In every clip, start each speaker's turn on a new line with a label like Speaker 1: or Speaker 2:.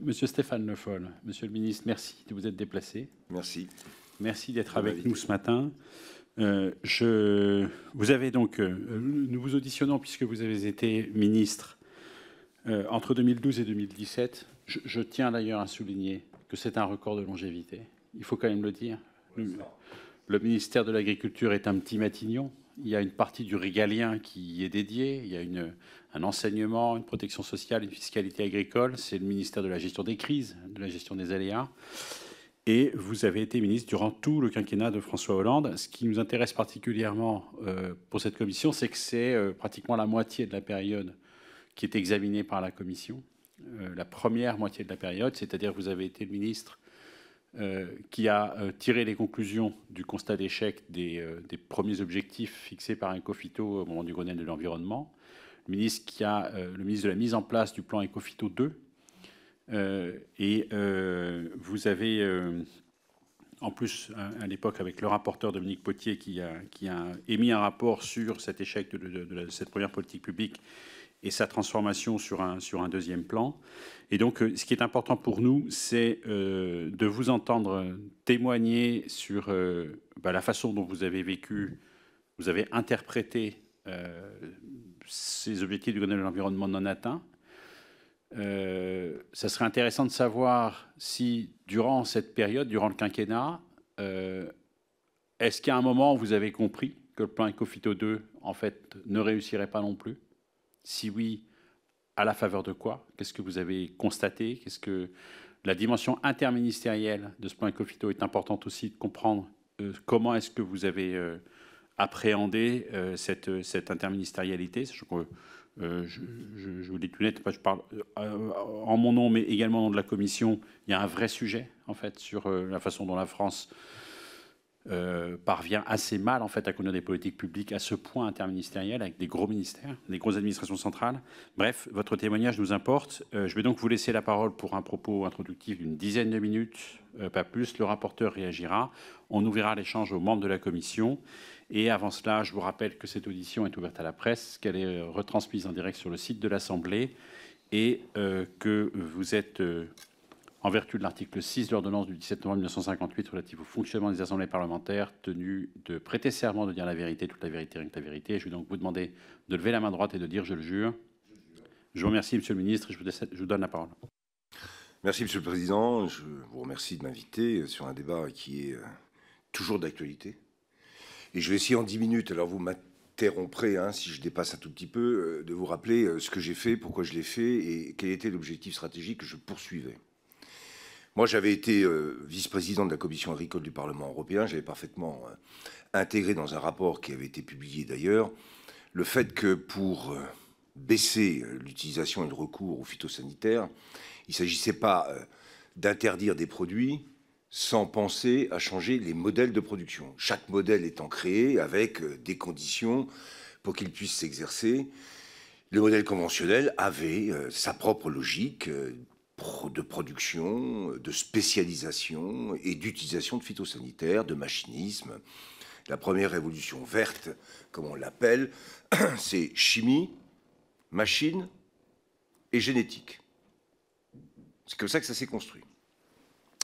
Speaker 1: Monsieur Stéphane Le Foll, Monsieur le Ministre, merci de vous être déplacé.
Speaker 2: Merci.
Speaker 1: Merci d'être avec nous ce matin. Vous avez donc, nous vous auditionnons puisque vous avez été ministre entre 2012 et 2017. Je tiens d'ailleurs à souligner que c'est un record de longévité. Il faut quand même le dire. Le ministère de l'Agriculture est un petit Matignon. Il y a une partie du régalien qui y est dédiée. Il y a un enseignement, une protection sociale, une fiscalité agricole. C'est le ministère de la gestion des crises, de la gestion des aléas. Et vous avez été ministre durant tout le quinquennat de François Hollande. Ce qui nous intéresse particulièrement pour cette commission, c'est que c'est pratiquement la moitié de la période qui est examinée par la commission. La première moitié de la période, c'est-à-dire que vous avez été le ministre qui a tiré les conclusions du constat d'échec des premiers objectifs fixés par Ecophyto au moment du Grenelle de l'environnement, le ministre de la mise en place du plan Ecophyto 2, et vous avez, en plus, à l'époque, avec le rapporteur Dominique Potier, qui a émis un rapport sur cet échec de cette première politique publique et sa transformation sur un deuxième plan. Et donc, ce qui est important pour nous, c'est de vous entendre témoigner sur la façon dont vous avez vécu, vous avez interprété ces objectifs du Grenelle de l'environnement non atteints. Ça serait intéressant de savoir si, durant cette période, durant le quinquennat, est-ce qu'à un moment, vous avez compris que le plan Ecophyto 2, en fait, ne réussirait pas non plus? Si oui, à la faveur de quoi? Qu'est-ce que vous avez constaté? Qu'est-ce que la dimension interministérielle de ce plan Ecophyto est importante aussi de comprendre comment est-ce que vous avez appréhendé cette interministérialité? Je vous dis tout net, je parle en mon nom, mais également au nom de la Commission. Il y a un vrai sujet, en fait, sur la façon dont la France parvient assez mal, en fait, à conduire des politiques publiques à ce point interministériel, avec des gros ministères, des grosses administrations centrales. Bref, votre témoignage nous importe. Je vais donc vous laisser la parole pour un propos introductif d'une dizaine de minutes, pas plus. Le rapporteur réagira. On ouvrira l'échange aux membres de la Commission. Et avant cela, je vous rappelle que cette audition est ouverte à la presse, qu'elle est retransmise en direct sur le site de l'Assemblée et que vous êtes, en vertu de l'article 6 de l'ordonnance du 17 novembre 1958 relative au fonctionnement des assemblées parlementaires, tenu de prêter serment de dire la vérité, toute la vérité, rien que la vérité. Je vais donc vous demander de lever la main droite et de dire « je le jure ». Je vous remercie, Monsieur le Ministre, et je vous donne la parole.
Speaker 2: Merci, Monsieur le Président. Je vous remercie de m'inviter sur un débat qui est toujours d'actualité. Et je vais essayer en 10 minutes, alors vous m'interromprez si je dépasse un tout petit peu, de vous rappeler ce que j'ai fait, pourquoi je l'ai fait et quel était l'objectif stratégique que je poursuivais. Moi, j'avais été vice-président de la Commission agricole du Parlement européen. J'avais parfaitement intégré dans un rapport qui avait été publié d'ailleurs le fait que pour baisser l'utilisation et le recours aux phytosanitaires, il ne s'agissait pas d'interdire des produits sans penser à changer les modèles de production. Chaque modèle étant créé avec des conditions pour qu'il puisse s'exercer. Le modèle conventionnel avait sa propre logique de production, de spécialisation et d'utilisation de phytosanitaires, de machinisme. La première révolution verte, comme on l'appelle, c'est chimie, machine et génétique. C'est comme ça que ça s'est construit.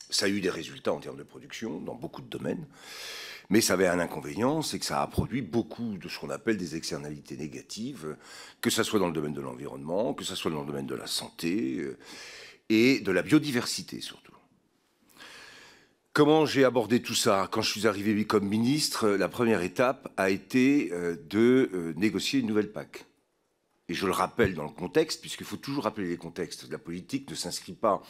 Speaker 2: Ça a eu des résultats en termes de production dans beaucoup de domaines, mais ça avait un inconvénient, c'est que ça a produit beaucoup de ce qu'on appelle des externalités négatives, que ce soit dans le domaine de l'environnement, que ce soit dans le domaine de la santé et de la biodiversité surtout. Comment j'ai abordé tout ça? Quand je suis arrivé comme ministre, la première étape a été de négocier une nouvelle PAC. Et je le rappelle dans le contexte, puisqu'il faut toujours rappeler les contextes. La politique ne s'inscrit pas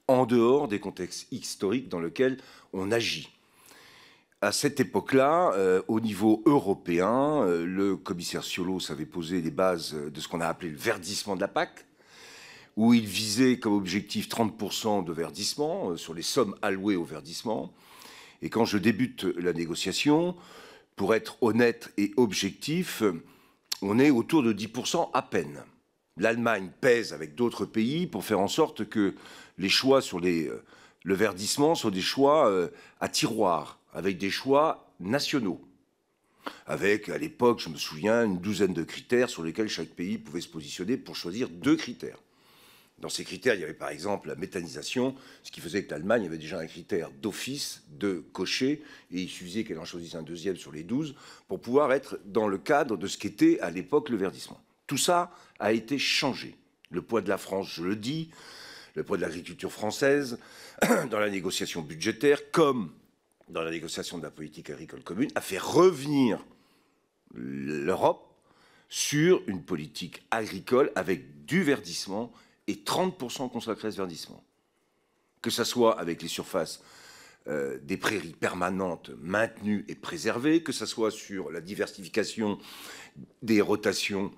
Speaker 2: en dehors des contextes historiques dans lesquels on agit. À cette époque-là, au niveau européen, le commissaire Ciolos avait posé les bases de ce qu'on a appelé le verdissement de la PAC, où il visait comme objectif 30% de verdissement sur les sommes allouées au verdissement. Et quand je débute la négociation, pour être honnête et objectif, on est autour de 10% à peine. L'Allemagne pèse avec d'autres pays pour faire en sorte que les choix sur le verdissement soient des choix à tiroir, avec des choix nationaux. Avec, à l'époque, je me souviens, une douzaine de critères sur lesquels chaque pays pouvait se positionner pour choisir 2 critères. Dans ces critères, il y avait par exemple la méthanisation, ce qui faisait que l'Allemagne avait déjà un critère d'office de cocher, et il suffisait qu'elle en choisisse un deuxième sur les 12 pour pouvoir être dans le cadre de ce qu'était à l'époque le verdissement. Tout ça a été changé. Le poids de la France, je le dis, le poids de l'agriculture française, dans la négociation budgétaire, comme dans la négociation de la politique agricole commune, a fait revenir l'Europe sur une politique agricole avec du verdissement et 30% consacrés à ce verdissement. Que ce soit avec les surfaces des prairies permanentes maintenues et préservées, que ce soit sur la diversification des rotations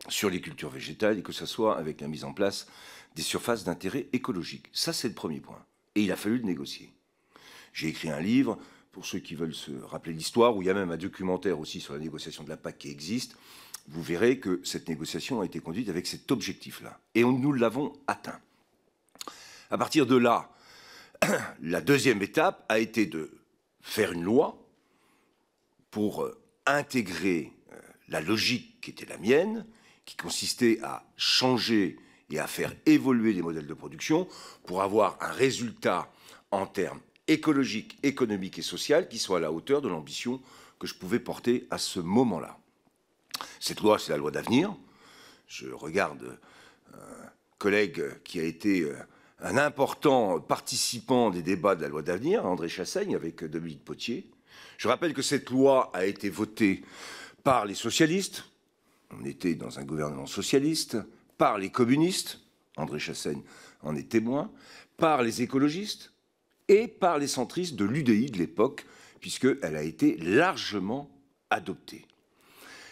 Speaker 2: sur les cultures végétales, et que ce soit avec la mise en place des surfaces d'intérêt écologique. Ça, c'est le premier point. Et il a fallu le négocier. J'ai écrit un livre, pour ceux qui veulent se rappeler l'histoire, où il y a même un documentaire aussi sur la négociation de la PAC qui existe. Vous verrez que cette négociation a été conduite avec cet objectif-là. Et nous l'avons atteint. À partir de là, la deuxième étape a été de faire une loi pour intégrer la logique qui était la mienne, qui consistait à changer et à faire évoluer les modèles de production pour avoir un résultat en termes écologiques, économiques et sociaux qui soit à la hauteur de l'ambition que je pouvais porter à ce moment-là. Cette loi, c'est la loi d'avenir. Je regarde un collègue qui a été un important participant des débats de la loi d'avenir, André Chassaigne, avec Dominique Potier. Je rappelle que cette loi a été votée par les socialistes, on était dans un gouvernement socialiste, par les communistes, André Chassaigne en est témoin, par les écologistes et par les centristes de l'UDI de l'époque, puisqu'elle a été largement adoptée.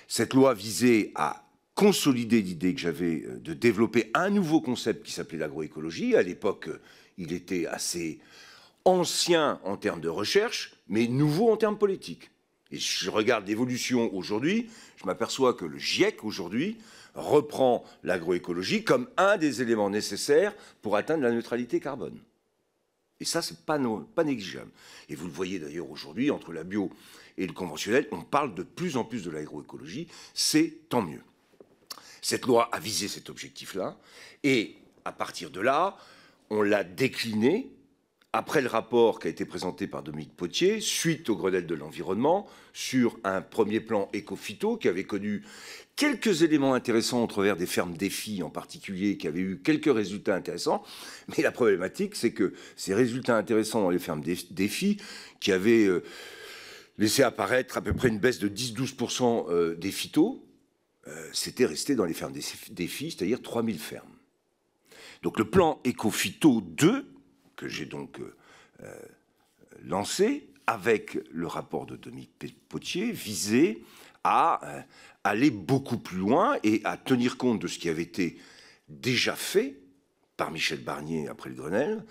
Speaker 2: Cette loi visait à consolider l'idée que j'avais de développer un nouveau concept qui s'appelait l'agroécologie. À l'époque, il était assez ancien en termes de recherche, mais nouveau en termes politiques. Et je regarde l'évolution aujourd'hui, je m'aperçois que le GIEC aujourd'hui reprend l'agroécologie comme un des éléments nécessaires pour atteindre la neutralité carbone. Et ça, c'est pas négligeable. Et vous le voyez d'ailleurs aujourd'hui, entre la bio et le conventionnel, on parle de plus en plus de l'agroécologie, c'est tant mieux. Cette loi a visé cet objectif-là, et à partir de là, on l'a décliné après le rapport qui a été présenté par Dominique Potier, suite au Grenelle de l'environnement, sur un premier plan éco-phyto qui avait connu quelques éléments intéressants au travers des fermes défis en particulier, qui avaient eu quelques résultats intéressants. Mais la problématique, c'est que ces résultats intéressants dans les fermes défis, qui avaient laissé apparaître à peu près une baisse de 10-12% des phytos, c'était resté dans les fermes défis, c'est-à-dire 3000 fermes. Donc le plan éco-phyto 2, que j'ai donc lancé, avec le rapport de Dominique Potier, visait à aller beaucoup plus loin et à tenir compte de ce qui avait été déjà fait par Michel Barnier après le Grenelle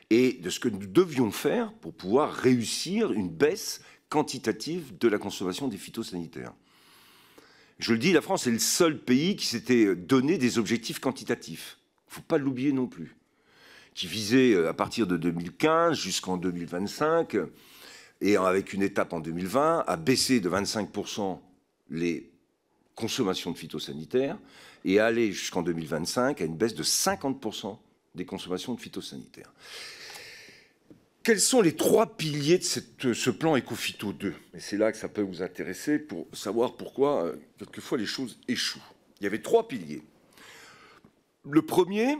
Speaker 2: et de ce que nous devions faire pour pouvoir réussir une baisse quantitative de la consommation des phytosanitaires. Je le dis, la France est le seul pays qui s'était donné des objectifs quantitatifs. Il ne faut pas l'oublier non plus. Qui visait à partir de 2015 jusqu'en 2025, et avec une étape en 2020, à baisser de 25% les consommations de phytosanitaires et à aller jusqu'en 2025 à une baisse de 50% des consommations de phytosanitaires. Quels sont les trois piliers de ce plan Éco-Phyto 2 ? Et c'est là que ça peut vous intéresser pour savoir pourquoi, quelquefois, les choses échouent. Il y avait trois piliers. Le premier,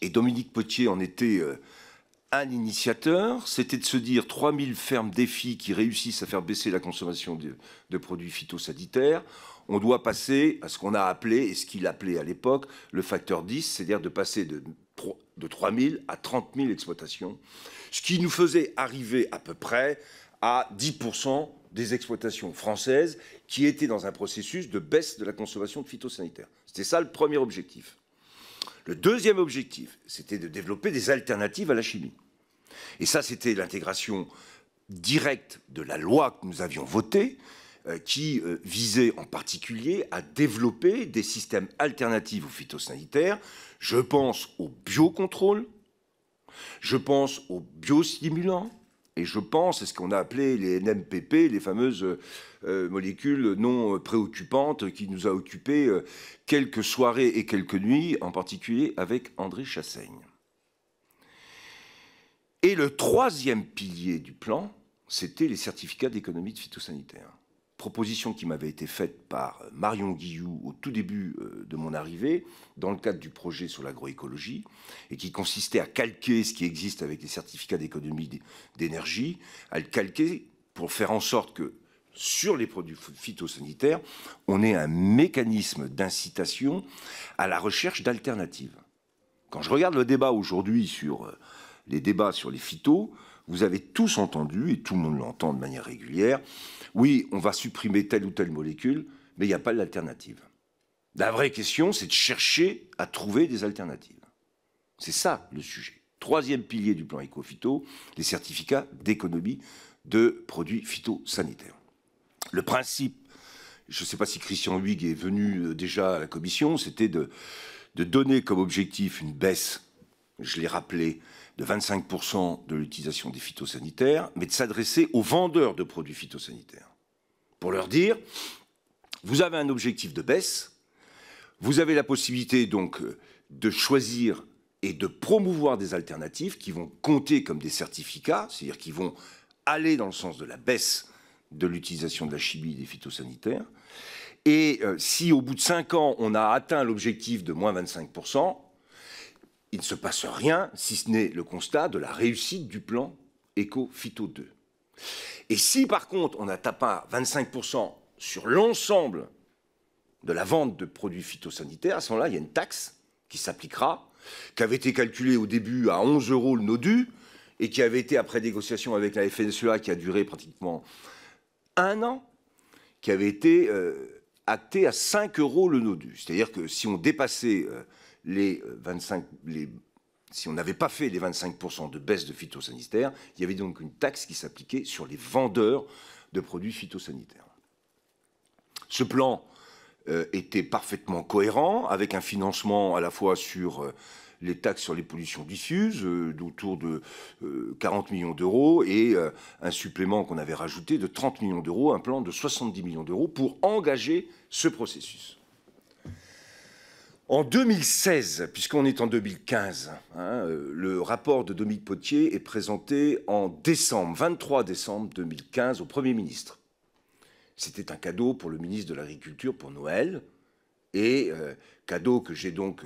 Speaker 2: et Dominique Potier en était un initiateur, c'était de se dire 3000 fermes défis qui réussissent à faire baisser la consommation de produits phytosanitaires. On doit passer à ce qu'on a appelé, et ce qu'il appelait à l'époque, le facteur 10, c'est-à-dire de passer de 3000 à 30 000 exploitations, ce qui nous faisait arriver à peu près à 10% des exploitations françaises qui étaient dans un processus de baisse de la consommation de phytosanitaires. C'était ça le premier objectif. Le deuxième objectif, c'était de développer des alternatives à la chimie. Et ça, c'était l'intégration directe de la loi que nous avions votée, qui visait en particulier à développer des systèmes alternatifs aux phytosanitaires. Je pense au biocontrôle, je pense aux biostimulants, Et je pense, c'est ce qu'on a appelé les NMPP, les fameuses molécules non préoccupantes qui nous a occupé quelques soirées et quelques nuits, en particulier avec André Chassaigne. Et le troisième pilier du plan, c'était les certificats d'économie de phytosanitaire. Proposition qui m'avait été faite par Marion Guilloux au tout début de mon arrivée, dans le cadre du projet sur l'agroécologie, et qui consistait à calquer ce qui existe avec les certificats d'économie d'énergie, à le calquer pour faire en sorte que, sur les produits phytosanitaires, on ait un mécanisme d'incitation à la recherche d'alternatives. Quand je regarde le débat aujourd'hui sur les débats sur les phytos, vous avez tous entendu, et tout le monde l'entend de manière régulière, oui, on va supprimer telle ou telle molécule, mais il n'y a pas d'alternative. La vraie question, c'est de chercher à trouver des alternatives. C'est ça le sujet. Troisième pilier du plan éco-phyto, les certificats d'économie de produits phytosanitaires. Le principe, je ne sais pas si Christian Huyghe est venu déjà à la commission, c'était de donner comme objectif une baisse, je l'ai rappelé, de 25% de l'utilisation des phytosanitaires, mais de s'adresser aux vendeurs de produits phytosanitaires. Pour leur dire, vous avez un objectif de baisse, vous avez la possibilité donc de choisir et de promouvoir des alternatives qui vont compter comme des certificats, c'est-à-dire qui vont aller dans le sens de la baisse de l'utilisation de la chimie et des phytosanitaires. Et si au bout de 5 ans, on a atteint l'objectif de moins 25%, il ne se passe rien, si ce n'est le constat de la réussite du plan Éco-Phyto 2. Et si, par contre, on n'atteint pas 25% sur l'ensemble de la vente de produits phytosanitaires, à ce moment-là, il y a une taxe qui s'appliquera, qui avait été calculée au début à 11 € le NODU, et qui avait été, après négociation avec la FNSEA, qui a duré pratiquement 1 an, qui avait été actée à 5 € le NODU. C'est-à-dire que si on dépassait... si on n'avait pas fait les 25% de baisse de phytosanitaires, il y avait donc une taxe qui s'appliquait sur les vendeurs de produits phytosanitaires. Ce plan était parfaitement cohérent, avec un financement à la fois sur les taxes sur les pollutions diffuses, d'autour de 40 millions d'euros, et un supplément qu'on avait rajouté de 30 millions d'euros, un plan de 70 millions d'euros pour engager ce processus. En 2016, puisqu'on est en 2015, le rapport de Dominique Potier est présenté en décembre, 23 décembre 2015, au Premier ministre. C'était un cadeau pour le ministre de l'Agriculture pour Noël, et cadeau que j'ai donc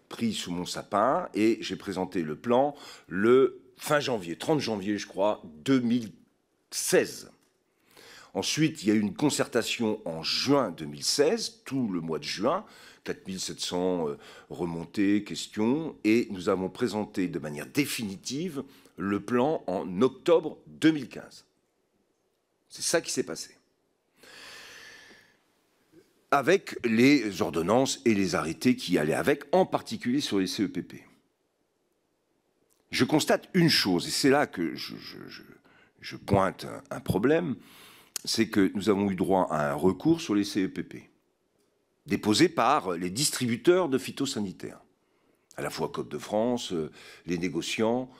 Speaker 2: pris sous mon sapin, et j'ai présenté le plan le fin janvier, 30 janvier, je crois, 2016. Ensuite, il y a eu une concertation en juin 2016, tout le mois de juin, 4700 remontées, questions, et nous avons présenté de manière définitive le plan en octobre 2015. C'est ça qui s'est passé. Avec les ordonnances et les arrêtés qui allaient avec, en particulier sur les CEPP. Je constate une chose, et c'est là que je pointe un problème, c'est que nous avons eu droit à un recours sur les CEPP, déposé par les distributeurs de phytosanitaires, à la fois COP de France, les négociants,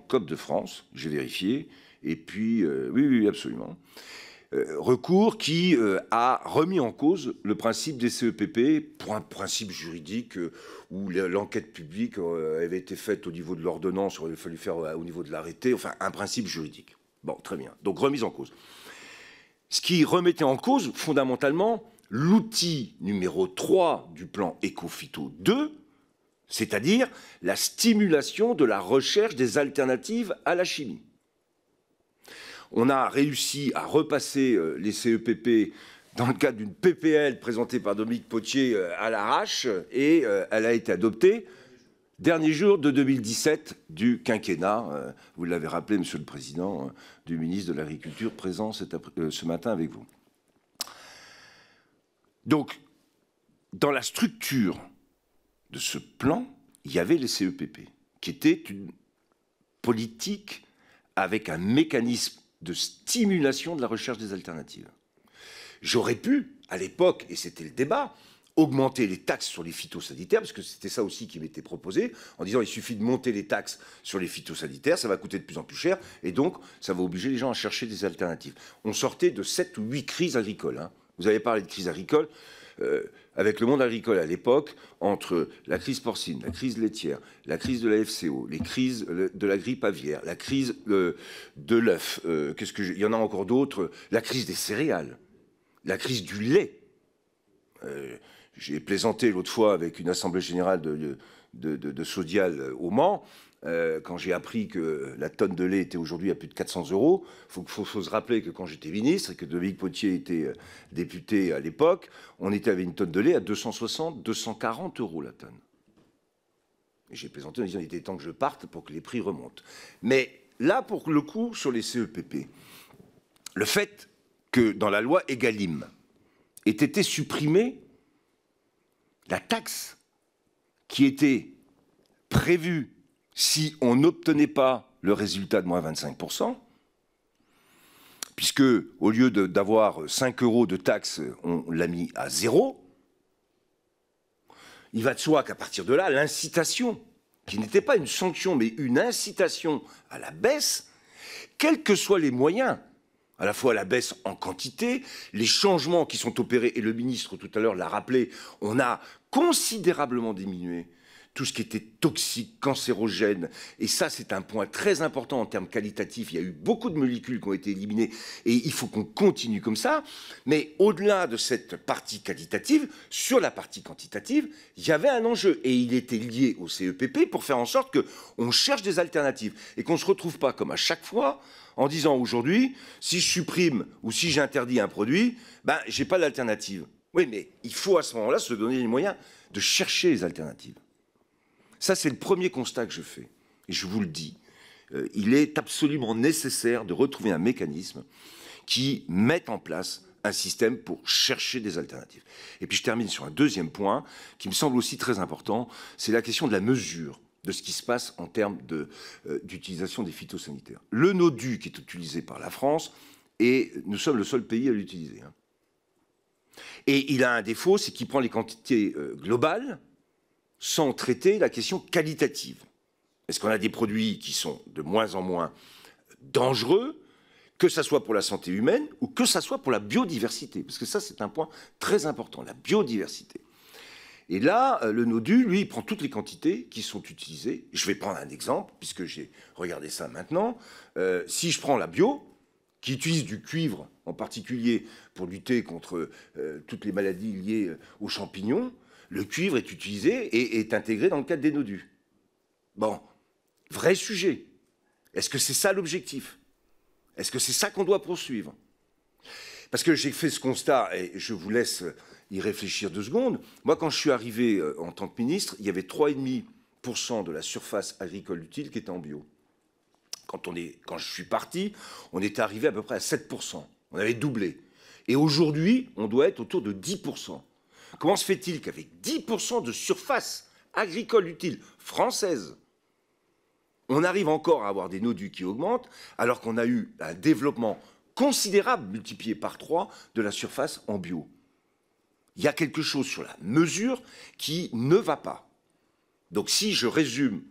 Speaker 2: COP de France, j'ai vérifié, et puis, oui, absolument, recours qui a remis en cause le principe des CEPP pour un principe juridique où l'enquête publique avait été faite au niveau de l'ordonnance, il aurait fallu faire au niveau de l'arrêté, enfin un principe juridique. Bon, très bien, donc remise en cause. Ce qui remettait en cause, fondamentalement, l'outil numéro 3 du plan Éco-Phyto 2, c'est-à-dire la stimulation de la recherche des alternatives à la chimie. On a réussi à repasser les CEPP dans le cadre d'une PPL présentée par Dominique Potier à l'arrache, et elle a été adoptée dernier jour de 2017 du quinquennat. Vous l'avez rappelé, Monsieur le Président, du ministre de l'Agriculture présent ce matin avec vous. Donc, dans la structure de ce plan, il y avait les CEPP, qui était une politique avec un mécanisme de stimulation de la recherche des alternatives. J'aurais pu, à l'époque, et c'était le débat, augmenter les taxes sur les phytosanitaires, parce que c'était ça aussi qui m'était proposé, en disant il suffit de monter les taxes sur les phytosanitaires, ça va coûter de plus en plus cher, et donc ça va obliger les gens à chercher des alternatives. On sortait de 7 ou 8 crises agricoles. Hein. Vous avez parlé de crise agricole. Avec le monde agricole à l'époque, entre la crise porcine, la crise laitière, la crise de la FCO, les crises de la grippe aviaire, la crise de l'œuf, il y en a encore d'autres, la crise des céréales, la crise du lait. J'ai plaisanté l'autre fois avec une assemblée générale de Sodial au Mans, quand j'ai appris que la tonne de lait était aujourd'hui à plus de 400 €. Il faut se rappeler que quand j'étais ministre et que Dominique Potier était député à l'époque, on était avec une tonne de lait à 260, 240 € la tonne. Et j'ai plaisanté en disant qu'il était temps que je parte pour que les prix remontent. Mais là, pour le coup, sur les CEPP, le fait que dans la loi Egalim ait été supprimée la taxe qui était prévue si on n'obtenait pas le résultat de moins 25%, puisque au lieu d'avoir 5 € de taxe, on l'a mis à 0, il va de soi qu'à partir de là, l'incitation, qui n'était pas une sanction, mais une incitation à la baisse, quels que soient les moyens, à la fois la baisse en quantité, les changements qui sont opérés, et le ministre tout à l'heure l'a rappelé, on a considérablement diminué tout ce qui était toxique, cancérogène. Et ça, c'est un point très important en termes qualitatifs. Il y a eu beaucoup de molécules qui ont été éliminées et il faut qu'on continue comme ça. Mais au-delà de cette partie qualitative, sur la partie quantitative, il y avait un enjeu. Et il était lié au CEPP pour faire en sorte qu'on cherche des alternatives et qu'on ne se retrouve pas comme à chaque fois en disant aujourd'hui, si je supprime ou si j'interdis un produit, ben, je n'ai pas d'alternative. Oui, mais il faut à ce moment-là se donner les moyens de chercher les alternatives. Ça, c'est le premier constat que je fais. Et je vous le dis, il est absolument nécessaire de retrouver un mécanisme qui mette en place un système pour chercher des alternatives. Et puis je termine sur un deuxième point qui me semble aussi très important, c'est la question de la mesure de ce qui se passe en termes d'utilisation des phytosanitaires. Le NODU qui est utilisé par la France, et nous sommes le seul pays à l'utiliser. Hein. Et il a un défaut, c'est qu'il prend les quantités globales, sans traiter la question qualitative. Est-ce qu'on a des produits qui sont de moins en moins dangereux, que ce soit pour la santé humaine ou que ce soit pour la biodiversité? Parce que ça, c'est un point très important, la biodiversité. Et là, le NODU, lui, il prend toutes les quantités qui sont utilisées. Je vais prendre un exemple, puisque j'ai regardé ça maintenant. Si je prends la bio, qui utilise du cuivre, en particulier pour lutter contre toutes les maladies liées aux champignons, le cuivre est utilisé et est intégré dans le cadre des NODU. Bon, vrai sujet. Est-ce que c'est ça l'objectif? Est-ce que c'est ça qu'on doit poursuivre? Parce que j'ai fait ce constat, et je vous laisse y réfléchir 2 secondes. Moi, quand je suis arrivé en tant que ministre, il y avait 3,5% de la surface agricole utile qui était en bio. Quand je suis parti, on était arrivé à peu près à 7%. On avait doublé. Et aujourd'hui, on doit être autour de 10%. Comment se fait-il qu'avec 10% de surface agricole utile française, on arrive encore à avoir des NODU qui augmentent, alors qu'on a eu un développement considérable, multiplié par 3, de la surface en bio? Il y a quelque chose sur la mesure qui ne va pas. Donc si je résume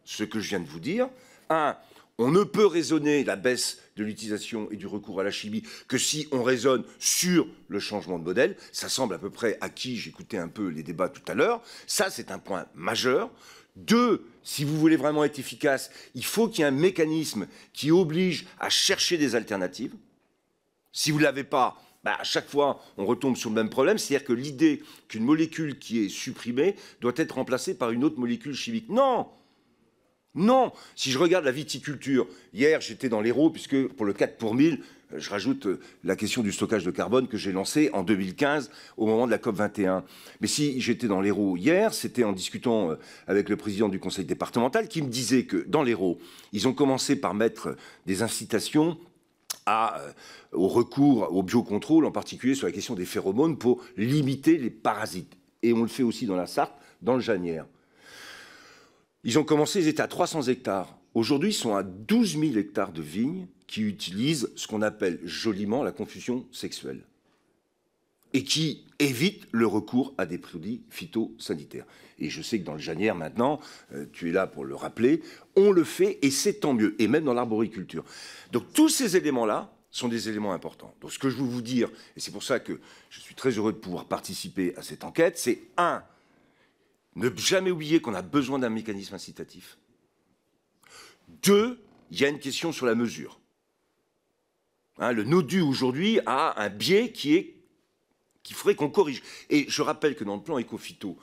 Speaker 2: ce que je viens de vous dire, 1, on ne peut raisonner la baisse de l'utilisation et du recours à la chimie que si on raisonne sur le changement de modèle. Ça semble à peu près acquis, j'écoutais un peu les débats tout à l'heure. Ça, c'est un point majeur. 2, si vous voulez vraiment être efficace, il faut qu'il y ait un mécanisme qui oblige à chercher des alternatives. Si vous ne l'avez pas, à chaque fois, on retombe sur le même problème, c'est-à-dire que l'idée qu'une molécule qui est supprimée doit être remplacée par une autre molécule chimique. Non! Non! Si je regarde la viticulture, hier j'étais dans l'Hérault, puisque pour le 4 pour 1000, je rajoute la question du stockage de carbone que j'ai lancé en 2015 au moment de la COP21. Mais si j'étais dans l'Hérault hier, c'était en discutant avec le président du conseil départemental qui me disait que dans l'Hérault, ils ont commencé par mettre des incitations au recours au biocontrôle, en particulier sur la question des phéromones, pour limiter les parasites. Et on le fait aussi dans la Sarthe, dans le Janière. Ils ont commencé, ils étaient à 300 hectares. Aujourd'hui, ils sont à 12 000 hectares de vignes qui utilisent ce qu'on appelle joliment la confusion sexuelle. et qui évite le recours à des produits phytosanitaires. Et je sais que dans le Janière, maintenant, tu es là pour le rappeler, on le fait et c'est tant mieux, et même dans l'arboriculture. Donc tous ces éléments-là sont des éléments importants. Donc ce que je veux vous dire, et c'est pour ça que je suis très heureux de pouvoir participer à cette enquête, c'est ne jamais oublier qu'on a besoin d'un mécanisme incitatif. 2, il y a une question sur la mesure. Le NODU aujourd'hui a un biais qui ferait qu'on corrige. Et je rappelle que dans le plan éco-phyto,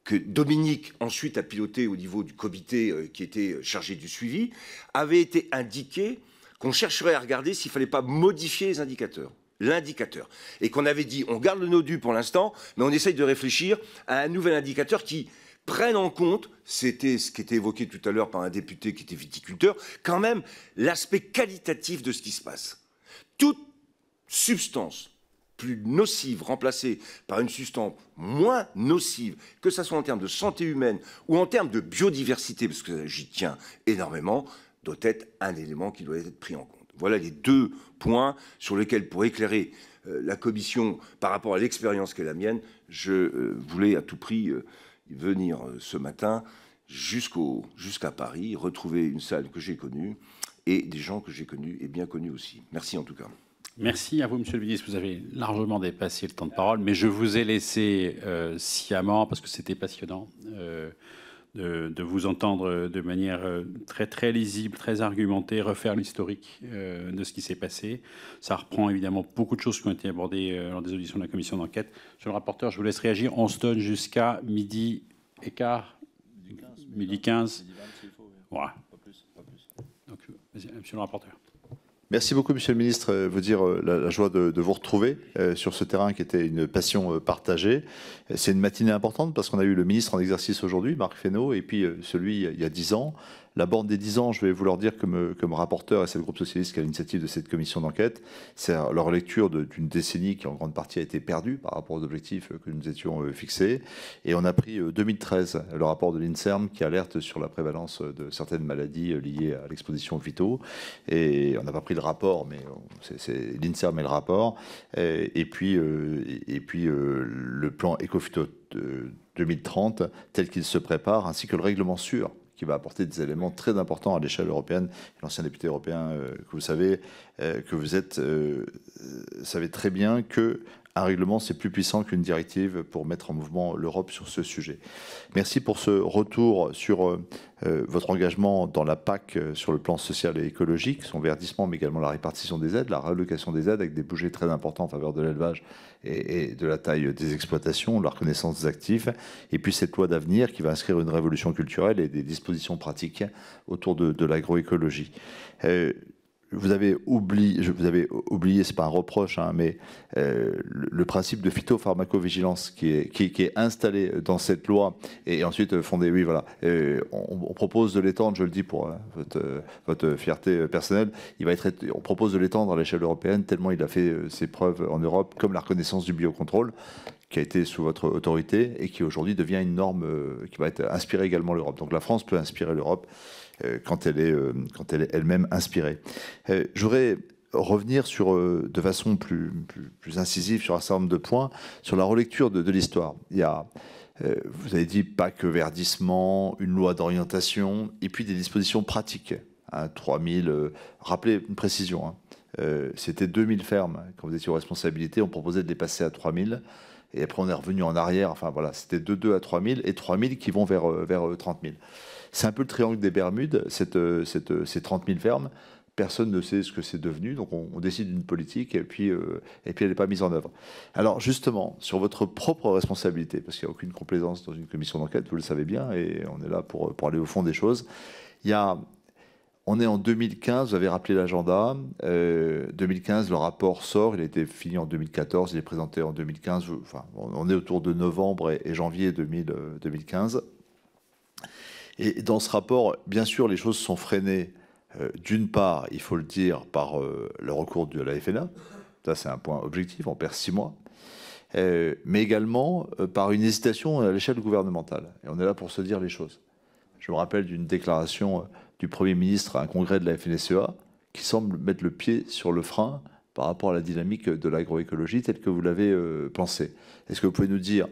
Speaker 2: que Dominique ensuite a piloté au niveau du comité qui était chargé du suivi, avait été indiqué qu'on chercherait à regarder s'il ne fallait pas modifier les indicateurs, l'indicateur. Et qu'on avait dit, on garde le NODU pour l'instant, mais on essaye de réfléchir à un nouvel indicateur qui prenne en compte, c'était ce qui était évoqué tout à l'heure par un député qui était viticulteur, quand même l'aspect qualitatif de ce qui se passe. Toute substance plus nocive remplacée par une substance moins nocive, que ce soit en termes de santé humaine ou en termes de biodiversité, parce que j'y tiens énormément, doit être un élément qui doit être pris en compte. Voilà les 2 points sur lesquels, pour éclairer la Commission par rapport à l'expérience qui est la mienne, je voulais à tout prix venir ce matin jusqu'à Paris, retrouver une salle que j'ai connue et des gens que j'ai connus et bien connus aussi. Merci en tout cas.
Speaker 1: Merci à vous, Monsieur le Ministre. Vous avez largement dépassé le temps de parole, mais je vous ai laissé sciemment, parce que c'était passionnant, de vous entendre de manière très, très lisible, très argumentée, refaire l'historique de ce qui s'est passé. Ça reprend évidemment beaucoup de choses qui ont été abordées lors des auditions de la commission d'enquête. Monsieur le rapporteur, je vous laisse réagir. On se donne jusqu'à 12h15, midi 15. Voilà. Donc, monsieur le rapporteur.
Speaker 3: Merci beaucoup, Monsieur le Ministre. Vous dire la joie de vous retrouver sur ce terrain qui était une passion partagée. C'est une matinée importante parce qu'on a eu le ministre en exercice aujourd'hui, Marc Fesneau, et puis celui il y a 10 ans. La borne des 10 ans, je vais vous leur dire comme rapporteur, et c'est le groupe socialiste qui a l'initiative de cette commission d'enquête, c'est leur lecture d'une décennie qui en grande partie a été perdue par rapport aux objectifs que nous étions fixés. Et on a pris 2013, le rapport de l'INSERM qui alerte sur la prévalence de certaines maladies liées à l'exposition aux phyto. Et on n'a pas pris le rapport, mais c'est l'INSERM et le rapport. Et puis le plan éco-phyto 2030 tel qu'il se prépare, ainsi que le règlement sûr, qui va apporter des éléments très importants à l'échelle européenne. L'ancien député européen que vous savez, que vous êtes, savez très bien qu'un règlement, c'est plus puissant qu'une directive pour mettre en mouvement l'Europe sur ce sujet. Merci pour ce retour sur votre engagement dans la PAC sur le plan social et écologique, son verdissement, mais également la répartition des aides, la réallocation des aides avec des budgets très importants en faveur de l'élevage et de la taille des exploitations, la reconnaissance des actifs, et puis cette loi d'avenir qui va inscrire une révolution culturelle et des dispositions pratiques autour de l'agroécologie. Vous avez oublié, c'est pas un reproche, hein, mais le principe de phytopharmacovigilance qui est installé dans cette loi et ensuite fondé, oui, voilà. On propose de l'étendre, je le dis pour votre fierté personnelle, on propose de l'étendre à l'échelle européenne tellement il a fait ses preuves en Europe, comme la reconnaissance du biocontrôle, qui a été sous votre autorité et qui aujourd'hui devient une norme qui va être inspirée également l'Europe. Donc la France peut inspirer l'Europe quand elle est elle-même inspirée. Je voudrais revenir de façon plus incisive sur un certain nombre de points, sur la relecture de l'histoire. Il y a, vous avez dit, pas que verdissement, une loi d'orientation, et puis des dispositions pratiques. 3000, rappelez une précision, c'était 2000 fermes. Quand vous étiez aux responsabilités, on proposait de les passer à 3000. Et après, on est revenu en arrière. Enfin, voilà, c'était de 2 à 3000 et 3000 qui vont vers 30 000. C'est un peu le triangle des Bermudes, ces 30 000 fermes. Personne ne sait ce que c'est devenu. Donc, on décide d'une politique et puis elle n'est pas mise en œuvre. Alors, justement, sur votre propre responsabilité, parce qu'il n'y a aucune complaisance dans une commission d'enquête, vous le savez bien, et on est là pour aller au fond des choses. On est en 2015, vous avez rappelé l'agenda. 2015, le rapport sort, il a été fini en 2014, il est présenté en 2015. Enfin, on est autour de novembre et janvier 2015. Et dans ce rapport, bien sûr, les choses sont freinées. D'une part, il faut le dire, par le recours de la FNA. Ça, c'est un point objectif, on perd 6 mois. Mais également par une hésitation à l'échelle gouvernementale. Et on est là pour se dire les choses. Je me rappelle d'une déclaration du Premier ministre à un congrès de la FNSEA qui semble mettre le pied sur le frein par rapport à la dynamique de l'agroécologie telle que vous l'avez pensée. Est-ce que vous pouvez nous dire,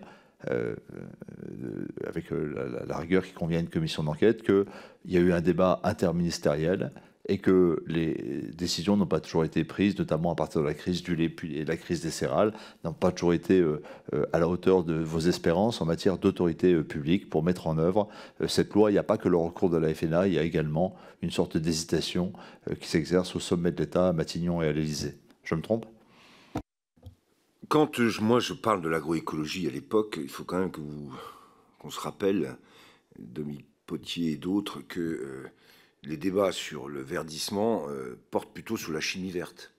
Speaker 3: avec la rigueur qui convient à une commission d'enquête, qu'il y a eu un débat interministériel et que les décisions n'ont pas toujours été prises, notamment à partir de la crise du lait et de la crise des céréales, n'ont pas toujours été à la hauteur de vos espérances en matière d'autorité publique pour mettre en œuvre cette loi? Il n'y a pas que le recours de la FNA, il y a également une sorte d'hésitation qui s'exerce au sommet de l'État, à Matignon et à l'Élysée. Je me trompe?
Speaker 2: Quand moi je parle de l'agroécologie à l'époque, il faut quand même qu'on se rappelle, Dominique Potier et d'autres, que les débats sur le verdissement portent plutôt sur la chimie verte.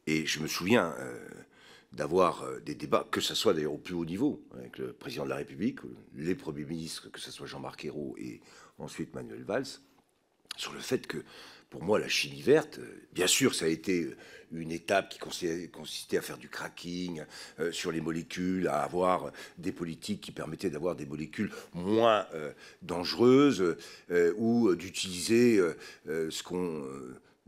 Speaker 2: Et je me souviens d'avoir des débats, que ce soit d'ailleurs au plus haut niveau, avec le président de la République, les premiers ministres, que ce soit Jean-Marc Ayrault et ensuite Manuel Valls, sur le fait que, pour moi, la chimie verte, bien sûr, ça a été une étape qui consistait à faire du cracking sur les molécules, à avoir des politiques qui permettaient d'avoir des molécules moins dangereuses ou d'utiliser ce qu'on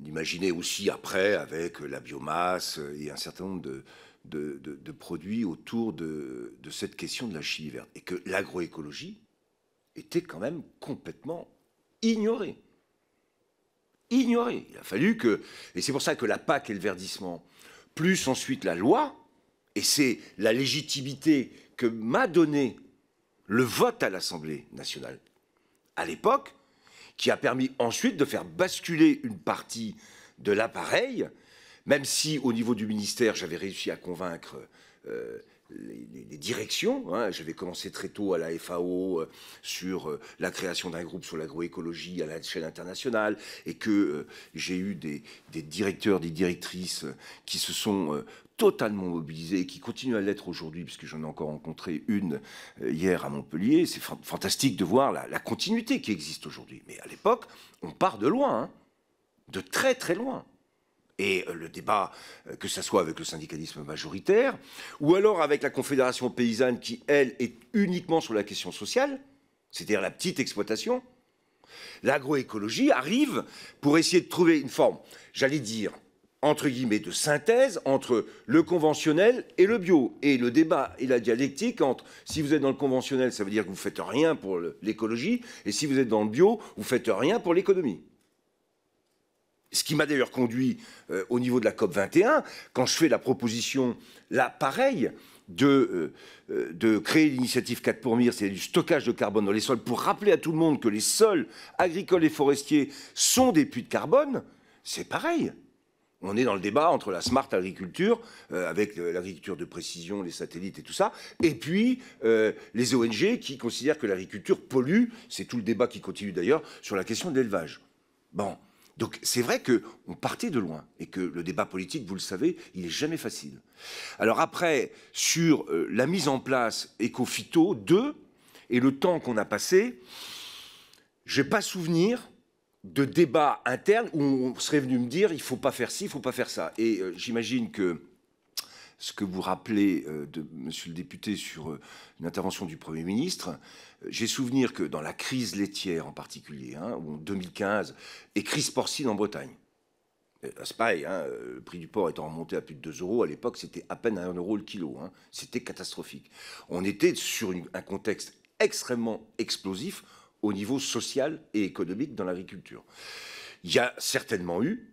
Speaker 2: imaginait aussi après avec la biomasse et un certain nombre de produits autour de cette question de la chimie verte. Et que l'agroécologie était quand même complètement ignorée. Ignoré. Il a fallu que... Et c'est pour ça que la PAC et le verdissement, plus ensuite la loi, et c'est la légitimité que m'a donné le vote à l'Assemblée nationale à l'époque, qui a permis ensuite de faire basculer une partie de l'appareil, même si au niveau du ministère, j'avais réussi à convaincre les directions. Hein. J'avais commencé très tôt à la FAO sur la création d'un groupe sur l'agroécologie à l'échelle internationale et que j'ai eu des directeurs, des directrices qui se sont totalement mobilisés et qui continuent à l'être aujourd'hui, puisque j'en ai encore rencontré une hier à Montpellier. C'est fantastique de voir la continuité qui existe aujourd'hui. Mais à l'époque, on part de loin, hein, de très très loin. Et le débat, que ce soit avec le syndicalisme majoritaire, ou alors avec la Confédération paysanne qui, elle, est uniquement sur la question sociale, c'est-à-dire la petite exploitation, l'agroécologie arrive pour essayer de trouver une forme, j'allais dire, entre guillemets, de synthèse entre le conventionnel et le bio. Et le débat et la dialectique entre, si vous êtes dans le conventionnel, ça veut dire que vous ne faites rien pour l'écologie, et si vous êtes dans le bio, vous ne faites rien pour l'économie. Ce qui m'a d'ailleurs conduit au niveau de la COP 21, quand je fais la proposition, là, pareil, de créer l'initiative 4 pour Mire, c'est du stockage de carbone dans les sols, pour rappeler à tout le monde que les sols agricoles et forestiers sont des puits de carbone, c'est pareil. On est dans le débat entre la smart agriculture, avec l'agriculture de précision, les satellites et tout ça, et puis les ONG qui considèrent que l'agriculture pollue, c'est tout le débat qui continue d'ailleurs, sur la question de l'élevage. Bon. Donc c'est vrai qu'on partait de loin et que le débat politique, vous le savez, il n'est jamais facile. Alors après, sur la mise en place Ecophyto 2 et le temps qu'on a passé, je n'ai pas souvenir de débat interne où on serait venu me dire il ne faut pas faire ci, il ne faut pas faire ça. Et j'imagine que ce que vous rappelez de monsieur le député sur une intervention du Premier ministre, j'ai souvenir que dans la crise laitière en particulier, hein, en 2015, et crise porcine en Bretagne, c'est pareil, hein, le prix du porc étant remonté à plus de 2 €, à l'époque c'était à peine 1 € le kilo, hein, c'était catastrophique. On était sur un contexte extrêmement explosif au niveau social et économique dans l'agriculture. Il y a certainement eu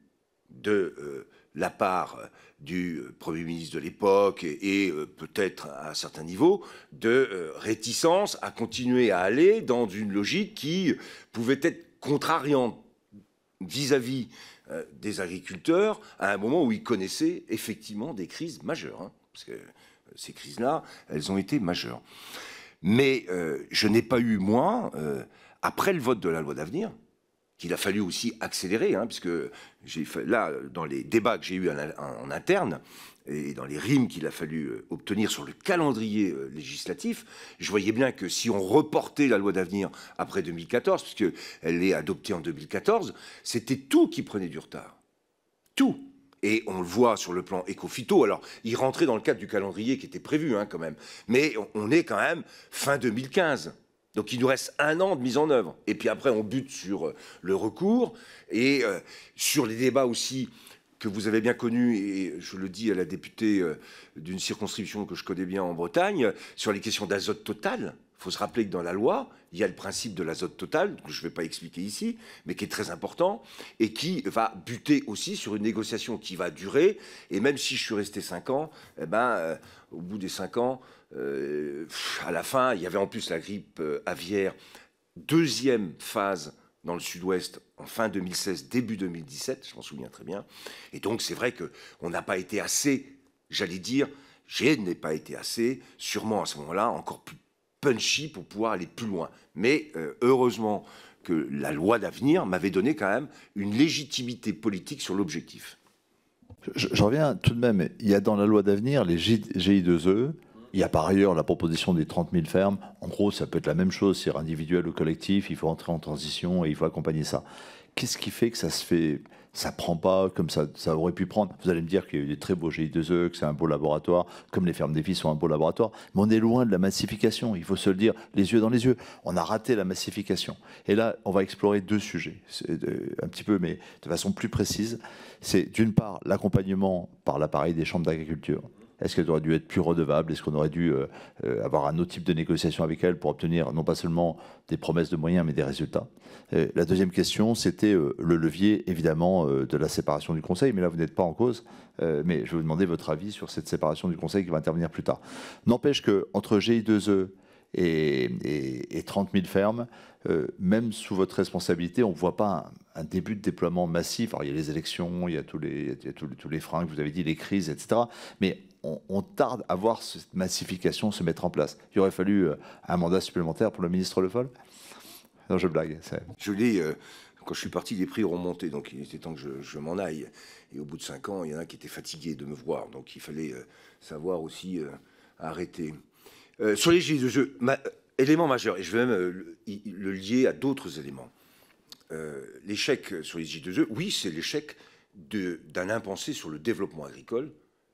Speaker 2: de la part du Premier ministre de l'époque et peut-être à un certain niveau de réticence à continuer à aller dans une logique qui pouvait être contrariante vis-à-vis des agriculteurs à un moment où ils connaissaient effectivement des crises majeures, hein, parce que ces crises-là, elles ont été majeures. Mais je n'ai pas eu, moi, après le vote de la loi d'avenir, qu'il a fallu aussi accélérer, hein, puisque là, dans les débats que j'ai eus en interne, et dans les rimes qu'il a fallu obtenir sur le calendrier législatif, je voyais bien que si on reportait la loi d'avenir après 2014, puisqu'elle est adoptée en 2014, c'était tout qui prenait du retard. Tout. Et on le voit sur le plan Ecophyto. Alors, il rentrait dans le cadre du calendrier qui était prévu, hein, quand même. Mais on est quand même fin 2015. Donc il nous reste 1 an de mise en œuvre. Et puis après, on bute sur le recours et sur les débats aussi que vous avez bien connu, et je le dis à la députée d'une circonscription que je connais bien en Bretagne, sur les questions d'azote total. Il faut se rappeler que dans la loi, il y a le principe de l'azote total, que je ne vais pas expliquer ici, mais qui est très important, et qui va buter aussi sur une négociation qui va durer. Et même si je suis resté 5 ans, eh ben, au bout des 5 ans, à la fin, il y avait en plus la grippe aviaire, deuxième phase dans le sud-ouest, en fin 2016, début 2017, je m'en souviens très bien. Et donc, c'est vrai qu'on n'a pas été assez, j'allais dire, je n'ai pas été assez, sûrement à ce moment-là, encore plus punchy pour pouvoir aller plus loin. Mais heureusement que la loi d'avenir m'avait donné quand même une légitimité politique sur l'objectif.
Speaker 3: Je reviens tout de même, il y a dans la loi d'avenir les GI2E, il y a par ailleurs la proposition des 30 000 fermes. En gros, ça peut être la même chose, c'est individuel ou collectif, il faut entrer en transition et il faut accompagner ça. Qu'est-ce qui fait que ça prend pas comme ça aurait pu prendre? Vous allez me dire qu'il y a eu des très beaux GI2E, que c'est un beau laboratoire, comme les fermes des filles sont un beau laboratoire, mais on est loin de la massification, il faut se le dire, les yeux dans les yeux. On a raté la massification. Et là, on va explorer 2 sujets, un petit peu, mais de façon plus précise. C'est d'une part l'accompagnement par l'appareil des chambres d'agriculture. Est-ce qu'elle aurait dû être plus redevable? Est-ce qu'on aurait dû avoir un autre type de négociation avec elle pour obtenir non pas seulement des promesses de moyens, mais des résultats? La deuxième question, c'était le levier, évidemment, de la séparation du Conseil. Mais là, vous n'êtes pas en cause. Mais je vais vous demander votre avis sur cette séparation du Conseil qui va intervenir plus tard. N'empêche qu'entre GI2E et 30 000 fermes, même sous votre responsabilité, on ne voit pas un début de déploiement massif. Alors, il y a les élections, il y a tous les freins que vous avez dit, les crises, etc. Mais on tarde à voir cette massification se mettre en place. Il aurait fallu un mandat supplémentaire pour le ministre Le Foll? Non, je blague.
Speaker 2: Je l'ai... Quand je suis parti, les prix ont monté, donc il était temps que je m'en aille. Et au bout de 5 ans, il y en a qui étaient fatigués de me voir, donc il fallait savoir aussi arrêter. Sur les GI2E, élément majeur, et je vais même le lier à d'autres éléments. L'échec sur les GI2E, oui, c'est l'échec d'un impensé sur le développement agricole.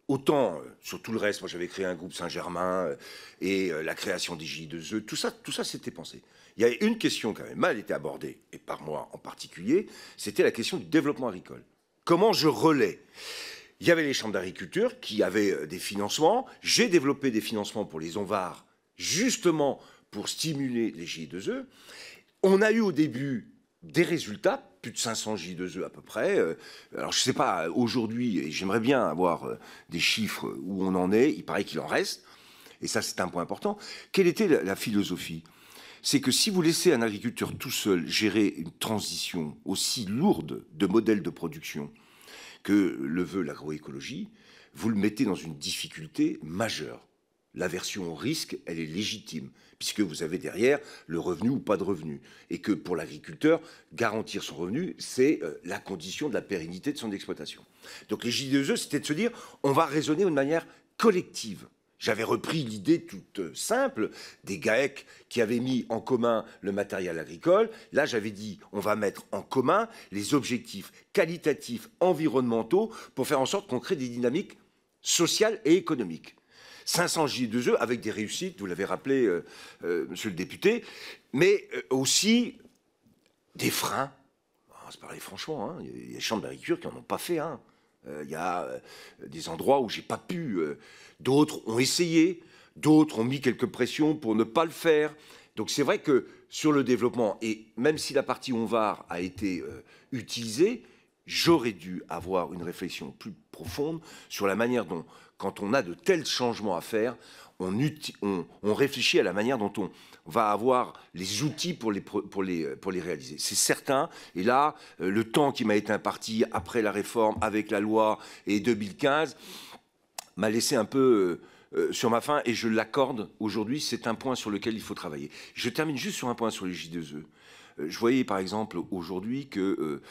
Speaker 2: Autant sur tout le reste, moi j'avais créé un groupe Saint-Germain et la création des GI2E, tout ça c'était pensé. Il y a une question qui avait mal été abordée, et par moi en particulier, c'était la question du développement agricole. Comment je relais? Il y avait les chambres d'agriculture qui avaient des financements. J'ai développé des financements pour les ONVAR, justement pour stimuler les GI2E. On a eu au début des résultats, plus de 500 GI2E à peu près. Alors je ne sais pas, aujourd'hui, et j'aimerais bien avoir des chiffres où on en est, il paraît qu'il en reste, et ça c'est un point important. Quelle était la philosophie? C'est que si vous laissez un agriculteur tout seul gérer une transition aussi lourde de modèles de production que le veut l'agroécologie, vous le mettez dans une difficulté majeure. L'aversion au risque, elle est légitime, puisque vous avez derrière le revenu ou pas de revenu. Et que pour l'agriculteur, garantir son revenu, c'est la condition de la pérennité de son exploitation. Donc les GI2E, c'était de se dire, on va raisonner de manière collective. J'avais repris l'idée toute simple des GAEC qui avaient mis en commun le matériel agricole. Là, j'avais dit, on va mettre en commun les objectifs qualitatifs, environnementaux, pour faire en sorte qu'on crée des dynamiques sociales et économiques. 500 GI2E avec des réussites, vous l'avez rappelé, monsieur le député, mais aussi des freins. On se parlait franchement, hein, il y a des chambres d'agriculture qui n'en ont pas fait un. Il y a des endroits où j'ai pas pu. D'autres ont essayé, d'autres ont mis quelques pressions pour ne pas le faire. Donc c'est vrai que sur le développement, et même si la partie ONVAR a été utilisée, j'aurais dû avoir une réflexion plus profonde sur la manière dont, quand on a de tels changements à faire, on réfléchit à la manière dont on va avoir les outils pour les réaliser. C'est certain. Et là, le temps qui m'a été imparti après la réforme, avec la loi et 2015, m'a laissé un peu sur ma faim, et je l'accorde aujourd'hui. C'est un point sur lequel il faut travailler. Je termine juste sur un point sur les J2E. Je voyais par exemple aujourd'hui que,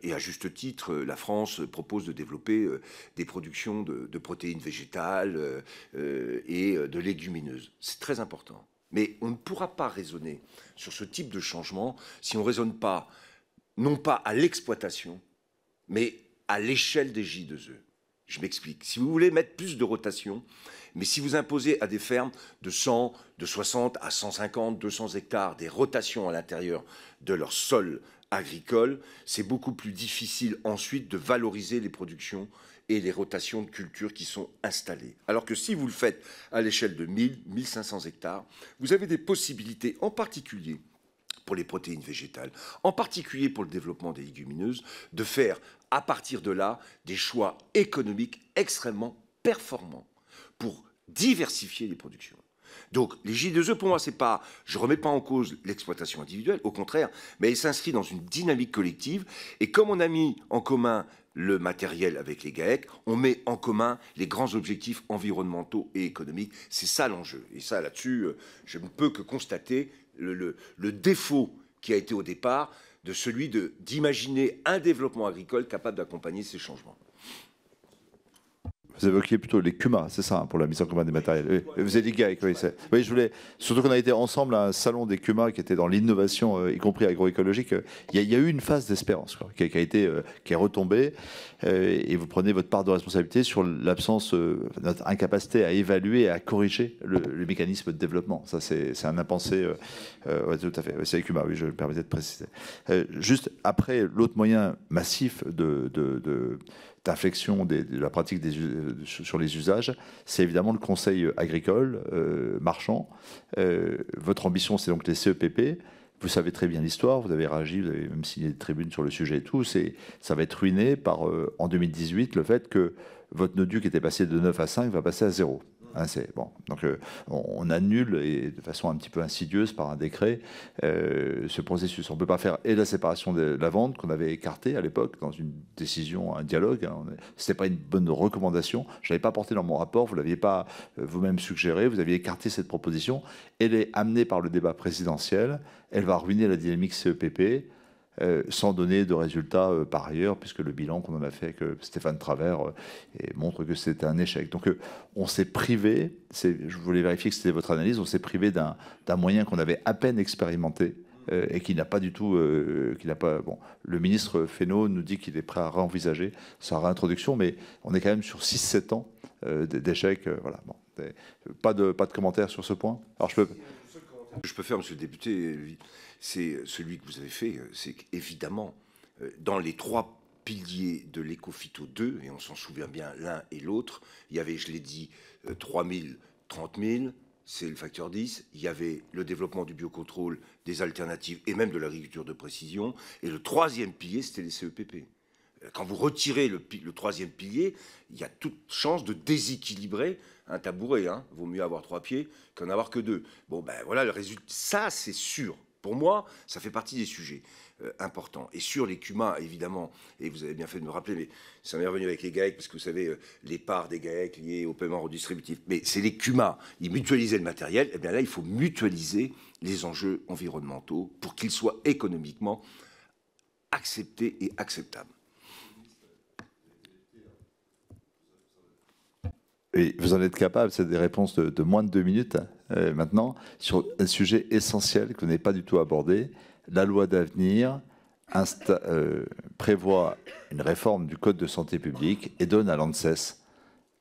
Speaker 2: et à juste titre, la France propose de développer des productions de protéines végétales et de légumineuses. C'est très important. Mais on ne pourra pas raisonner sur ce type de changement si on ne raisonne pas, non pas à l'exploitation, mais à l'échelle des J2E. Je m'explique. Si vous voulez mettre plus de rotation, mais si vous imposez à des fermes de 100, de 60 à 150, 200 hectares des rotations à l'intérieur de leur sol agricole, c'est beaucoup plus difficile ensuite de valoriser les productions et les rotations de cultures qui sont installées. Alors que si vous le faites à l'échelle de 1000, 1500 hectares, vous avez des possibilités, en particulier pour les protéines végétales, en particulier pour le développement des légumineuses, de faire à partir de là des choix économiques extrêmement performants pour diversifier les productions. Donc les J2E, pour moi, c'est pas, je remets pas en cause l'exploitation individuelle, au contraire, mais elle s'inscrit dans une dynamique collective. Et comme on a mis en commun le matériel avec les GAEC, on met en commun les grands objectifs environnementaux et économiques. C'est ça l'enjeu. Et ça, là-dessus, je ne peux que constater le défaut qui a été au départ de celui d'imaginer un développement agricole capable d'accompagner ces changements.
Speaker 3: Vous évoquiez plutôt les CUMA, c'est ça, hein, pour la mise en commun des matériels. Oui, vous avez dit GAEC, oui. Oui, je voulais, surtout qu'on a été ensemble à un salon des CUMA qui était dans l'innovation, y compris agroécologique. Il y a eu une phase d'espérance qui est retombée, et vous prenez votre part de responsabilité sur l'absence, notre incapacité à évaluer et à corriger le mécanisme de développement. Ça, c'est un impensé. Ouais, tout à fait. C'est les CUMA, oui, je me permettais de préciser. Juste après, l'autre moyen massif d'inflexion de la pratique sur les usages, c'est évidemment le conseil agricole, marchand. Votre ambition, c'est donc les CEPP. Vous savez très bien l'histoire, vous avez réagi, vous avez même signé des tribunes sur le sujet et tout. Ça va être ruiné par, en 2018, le fait que votre NODU qui était passé de 9 à 5 va passer à 0. Hein, bon. Donc on annule, et de façon un petit peu insidieuse par un décret, ce processus. On ne peut pas faire et la séparation de la vente qu'on avait écartée à l'époque dans une décision, un dialogue. Hein, ce n'était pas une bonne recommandation. Je ne l'avais pas porté dans mon rapport, vous ne l'aviez pas vous-même suggéré, vous aviez écarté cette proposition. Elle est amenée par le débat présidentiel, elle va ruiner la dynamique CEPP. Sans donner de résultats par ailleurs, puisque le bilan qu'on en a fait avec Stéphane Travers montre que c'était un échec. Donc on s'est privé, je voulais vérifier que c'était votre analyse, on s'est privé d'un moyen qu'on avait à peine expérimenté et qui n'a pas du tout... bon, le ministre Fesneau nous dit qu'il est prêt à réenvisager sa réintroduction, mais on est quand même sur 6-7 ans d'échec. Voilà. Bon, pas de commentaires sur ce point. Alors
Speaker 2: Je peux faire, monsieur le député, c'est celui que vous avez fait, c'est qu'évidemment, dans les 3 piliers de l'éco-phyto 2, et on s'en souvient bien l'un et l'autre, il y avait, je l'ai dit, 3 000, 30 000, c'est le facteur 10, il y avait le développement du biocontrôle, des alternatives et même de l'agriculture de précision, et le 3e pilier, c'était les CEPP. Quand vous retirez le 3e pilier, il y a toute chance de déséquilibrer un tabouret. Hein. Vaut mieux avoir 3 pieds qu'en avoir que 2. Bon, ben voilà le résultat. Ça, c'est sûr. Pour moi, ça fait partie des sujets importants. Et sur les CUMA, évidemment, et vous avez bien fait de me rappeler, mais ça m'est revenu avec les GAEC, parce que vous savez, les parts des GAEC liées au paiement redistributif. Mais c'est les CUMA. Ils mutualisaient le matériel. Et bien là, il faut mutualiser les enjeux environnementaux pour qu'ils soient économiquement acceptés et acceptables.
Speaker 3: Et vous en êtes capable, c'est des réponses de moins de 2 minutes maintenant, sur un sujet essentiel que vous n'avez pas du tout abordé. La loi d'avenir prévoit une réforme du Code de santé publique et donne à l'ANSES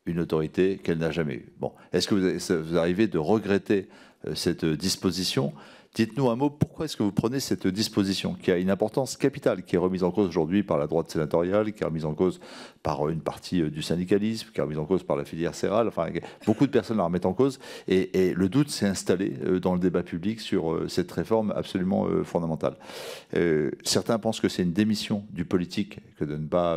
Speaker 3: une autorité qu'elle n'a jamais eue. Bon, est-ce que vous arrivez de regretter cette disposition ? Dites-nous un mot, pourquoi est-ce que vous prenez cette disposition qui a une importance capitale, qui est remise en cause aujourd'hui par la droite sénatoriale, qui est remise en cause par une partie du syndicalisme, qui est remise en cause par la filière céréale, enfin, beaucoup de personnes la remettent en cause, et le doute s'est installé dans le débat public sur cette réforme absolument fondamentale. Certains pensent que c'est une démission du politique que de ne pas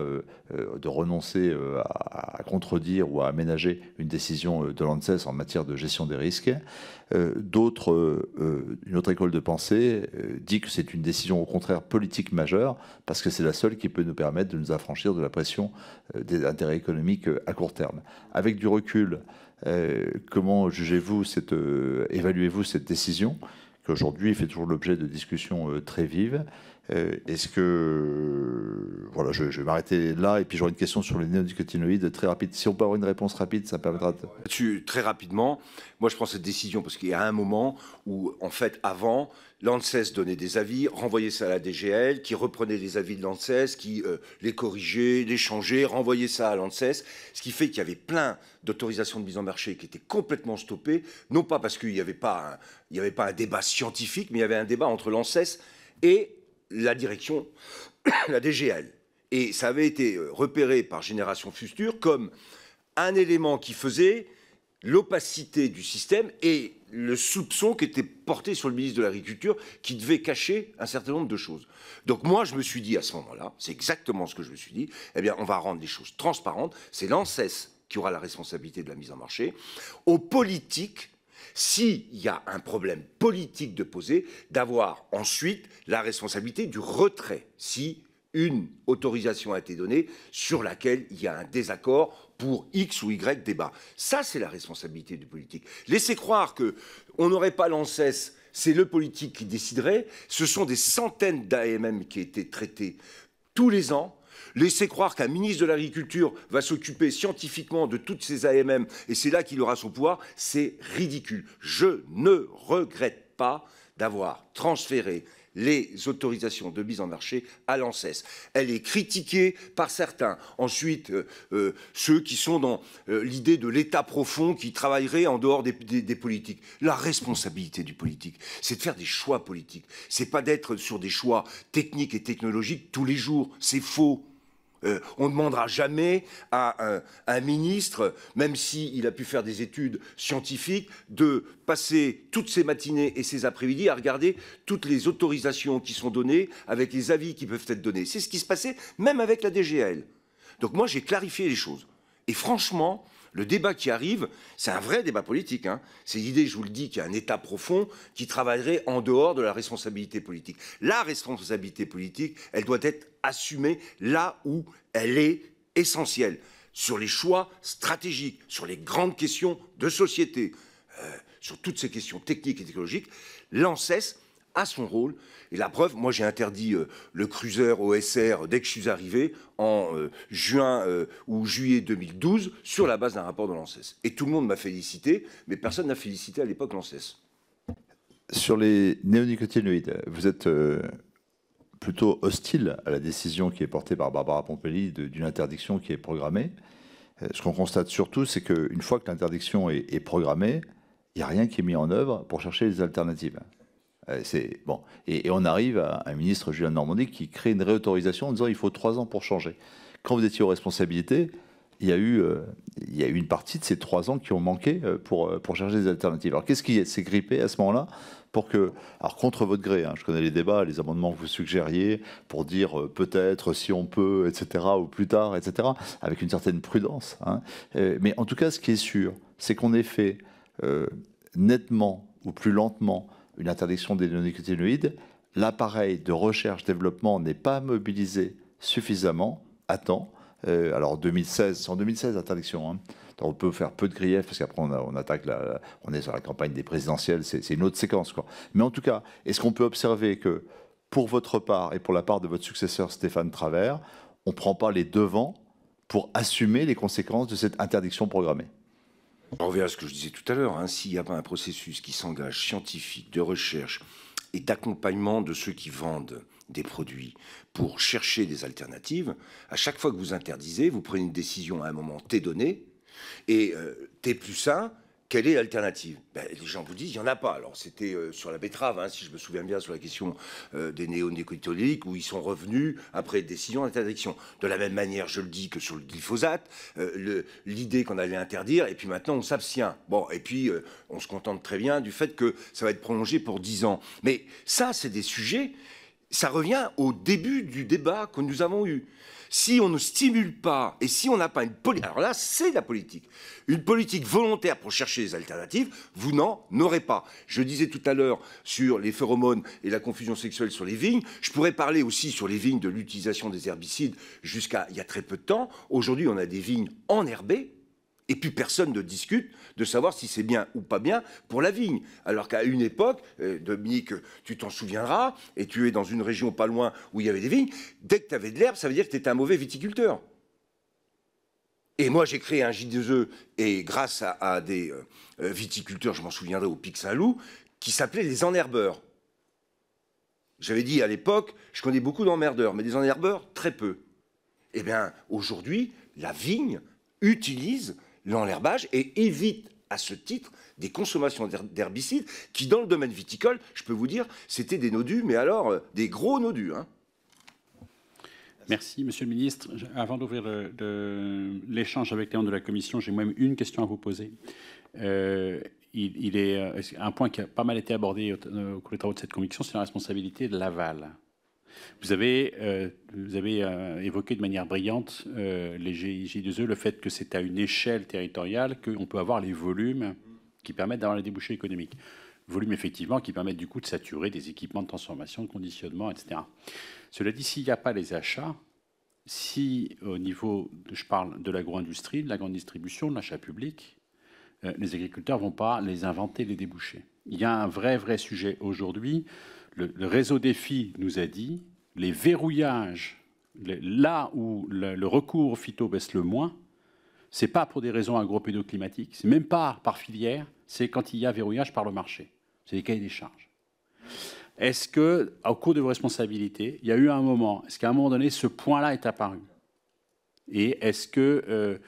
Speaker 3: de renoncer à contredire ou à aménager une décision de l'ANSES en matière de gestion des risques. D'autres, une autre école de pensée dit que c'est une décision au contraire politique majeure parce que c'est la seule qui peut nous permettre de nous affranchir de la pression des intérêts économiques à court terme. Avec du recul, comment jugez-vous évaluez-vous cette décision qui aujourd'hui fait toujours l'objet de discussions très vives? Est-ce que... Voilà, je vais m'arrêter là, et puis j'aurai une question sur les néonicotinoïdes très rapide. Si on peut avoir une réponse rapide, ça permettra de...
Speaker 2: Là-dessus, très rapidement, moi je prends cette décision parce qu'il y a un moment où, en fait, avant, l'ANSES donnait des avis, renvoyait ça à la DGL, qui reprenait les avis de l'ANSES, qui les corrigeait, les changeait, renvoyait ça à l'ANSES, ce qui fait qu'il y avait plein d'autorisations de mise en marché qui étaient complètement stoppées, non pas parce qu'il n'y avait pas un débat scientifique, mais il y avait un débat entre l'ANSES et la direction, la DGL. Et ça avait été repéré par Génération Future comme un élément qui faisait l'opacité du système et le soupçon qui était porté sur le ministre de l'Agriculture qui devait cacher un certain nombre de choses. Donc moi, je me suis dit à ce moment-là, c'est exactement ce que je me suis dit, eh bien, on va rendre les choses transparentes, c'est l'ANSES qui aura la responsabilité de la mise en marché. Aux politiques, s'il y a un problème politique de poser, d'avoir ensuite la responsabilité du retrait, si une autorisation a été donnée sur laquelle il y a un désaccord pour X ou Y débat. Ça, c'est la responsabilité du politique. Laissez croire qu'on n'aurait pas l'ANSES, c'est le politique qui déciderait. Ce sont des centaines d'AMM qui étaient traités tous les ans. Laissez croire qu'un ministre de l'Agriculture va s'occuper scientifiquement de toutes ces AMM et c'est là qu'il aura son pouvoir. C'est ridicule. Je ne regrette pas d'avoir transféré les autorisations de mise en marché à l'ANSES. Elle est critiquée par certains. Ensuite, ceux qui sont dans l'idée de l'État profond qui travaillerait en dehors des politiques. La responsabilité du politique, c'est de faire des choix politiques. C'est pas d'être sur des choix techniques et technologiques tous les jours. C'est faux. On ne demandera jamais à un ministre, même s'il a pu faire des études scientifiques, de passer toutes ses matinées et ses après-midi à regarder toutes les autorisations qui sont données avec les avis qui peuvent être donnés. C'est ce qui se passait même avec la DGL. Donc moi, j'ai clarifié les choses. Et franchement, le débat qui arrive, c'est un vrai débat politique. Hein. C'est l'idée, je vous le dis, qu'il y a un État profond qui travaillerait en dehors de la responsabilité politique. La responsabilité politique, elle doit être assumée là où elle est essentielle, sur les choix stratégiques, sur les grandes questions de société, sur toutes ces questions techniques et technologiques. L'ANSES a son rôle. Et la preuve, moi j'ai interdit le cruiser OSR dès que je suis arrivé en juin ou juillet 2012 sur la base d'un rapport de l'ANSES. Et tout le monde m'a félicité, mais personne n'a félicité à l'époque l'ANSES.
Speaker 3: Sur les néonicotinoïdes, vous êtes plutôt hostile à la décision qui est portée par Barbara Pompili d'une interdiction qui est programmée. Ce qu'on constate surtout, c'est qu'une fois que l'interdiction est programmée, il n'y a rien qui est mis en œuvre pour chercher les alternatives. Bon. Et on arrive à un ministre, Julien Normandie, qui crée une réautorisation en disant qu'il faut 3 ans pour changer. Quand vous étiez aux responsabilités, il y a eu une partie de ces 3 ans qui ont manqué pour chercher des alternatives. Alors qu'est-ce qui s'est grippé à ce moment-là pour que, alors contre votre gré, hein, je connais les débats, les amendements que vous suggériez pour dire peut-être, si on peut, etc., ou plus tard, etc., avec une certaine prudence. Hein. Mais en tout cas, ce qui est sûr, c'est qu'on ait fait nettement ou plus lentement une interdiction des néonicotinoïdes. L'appareil de recherche-développement n'est pas mobilisé suffisamment à temps. Alors 2016, c'est en 2016 l'interdiction. Hein. On peut faire peu de griefs parce qu'après on attaque, on est sur la campagne des présidentielles, c'est une autre séquence, quoi. Mais en tout cas, est-ce qu'on peut observer que pour votre part et pour la part de votre successeur Stéphane Travert, on ne prend pas les devants pour assumer les conséquences de cette interdiction programmée?
Speaker 2: On revient à ce que je disais tout à l'heure, hein, s'il n'y a pas un processus qui s'engage scientifique, de recherche et d'accompagnement de ceux qui vendent des produits pour chercher des alternatives, à chaque fois que vous interdisez, vous prenez une décision à un moment T donné, et T plus 1, quelle est l'alternative? Les gens vous disent, il n'y en a pas. Alors c'était sur la betterave, hein, si je me souviens bien, sur la question des néonicotinoïdes, où ils sont revenus après décision d'interdiction. De la même manière, je le dis, que sur le glyphosate, l'idée qu'on allait interdire, et puis maintenant on s'abstient. Bon, et puis on se contente très bien du fait que ça va être prolongé pour 10 ans. Mais ça, c'est des sujets, ça revient au début du débat que nous avons eu. Si on ne stimule pas, et si on n'a pas une politique, alors là, c'est la politique, une politique volontaire pour chercher des alternatives, vous n'en aurez pas. Je disais tout à l'heure sur les phéromones et la confusion sexuelle sur les vignes, je pourrais parler aussi sur les vignes de l'utilisation des herbicides jusqu'à il y a très peu de temps. Aujourd'hui, on a des vignes enherbées, et puis personne ne discute de savoir si c'est bien ou pas bien pour la vigne. Alors qu'à une époque, Dominique, tu t'en souviendras, et tu es dans une région pas loin où il y avait des vignes, dès que tu avais de l'herbe, ça veut dire que tu étais un mauvais viticulteur. Et moi, j'ai créé un J2E, et grâce à des viticulteurs, je m'en souviendrai, au Pic Saint-Loup, qui s'appelaient les enherbeurs. J'avais dit à l'époque, je connais beaucoup d'emmerdeurs, mais des enherbeurs, très peu. Eh bien, aujourd'hui, la vigne utilise l'enherbage et évite à ce titre des consommations d'herbicides qui, dans le domaine viticole, je peux vous dire, c'était des nodus, mais alors des gros nodus. Hein.
Speaker 1: Merci, Monsieur le Ministre. Avant d'ouvrir l'échange avec les membres de la Commission, j'ai moi-même une question à vous poser. Il est un point qui a pas mal été abordé au cours des travaux de cette commission, c'est la responsabilité de l'aval. Vous avez évoqué de manière brillante les GIE, le fait que c'est à une échelle territoriale qu'on peut avoir les volumes qui permettent d'avoir les débouchés économiques. Volumes, effectivement, qui permettent du coup de saturer des équipements de transformation, de conditionnement, etc. Cela dit, s'il n'y a pas les achats, si au niveau, je parle de l'agro-industrie, de la grande distribution, de l'achat public, les agriculteurs ne vont pas les inventer, les débouchés. Il y a un vrai sujet aujourd'hui. Le réseau Défi nous a dit, les verrouillages, là où le recours au phyto baisse le moins, ce n'est pas pour des raisons agropédoclimatiques, c'est même pas par filière, c'est quand il y a verrouillage par le marché. C'est les cahiers des charges. Est-ce que, au cours de vos responsabilités, il y a eu un moment, est-ce qu'à un moment donné, ce point-là est apparu? Et est-ce que...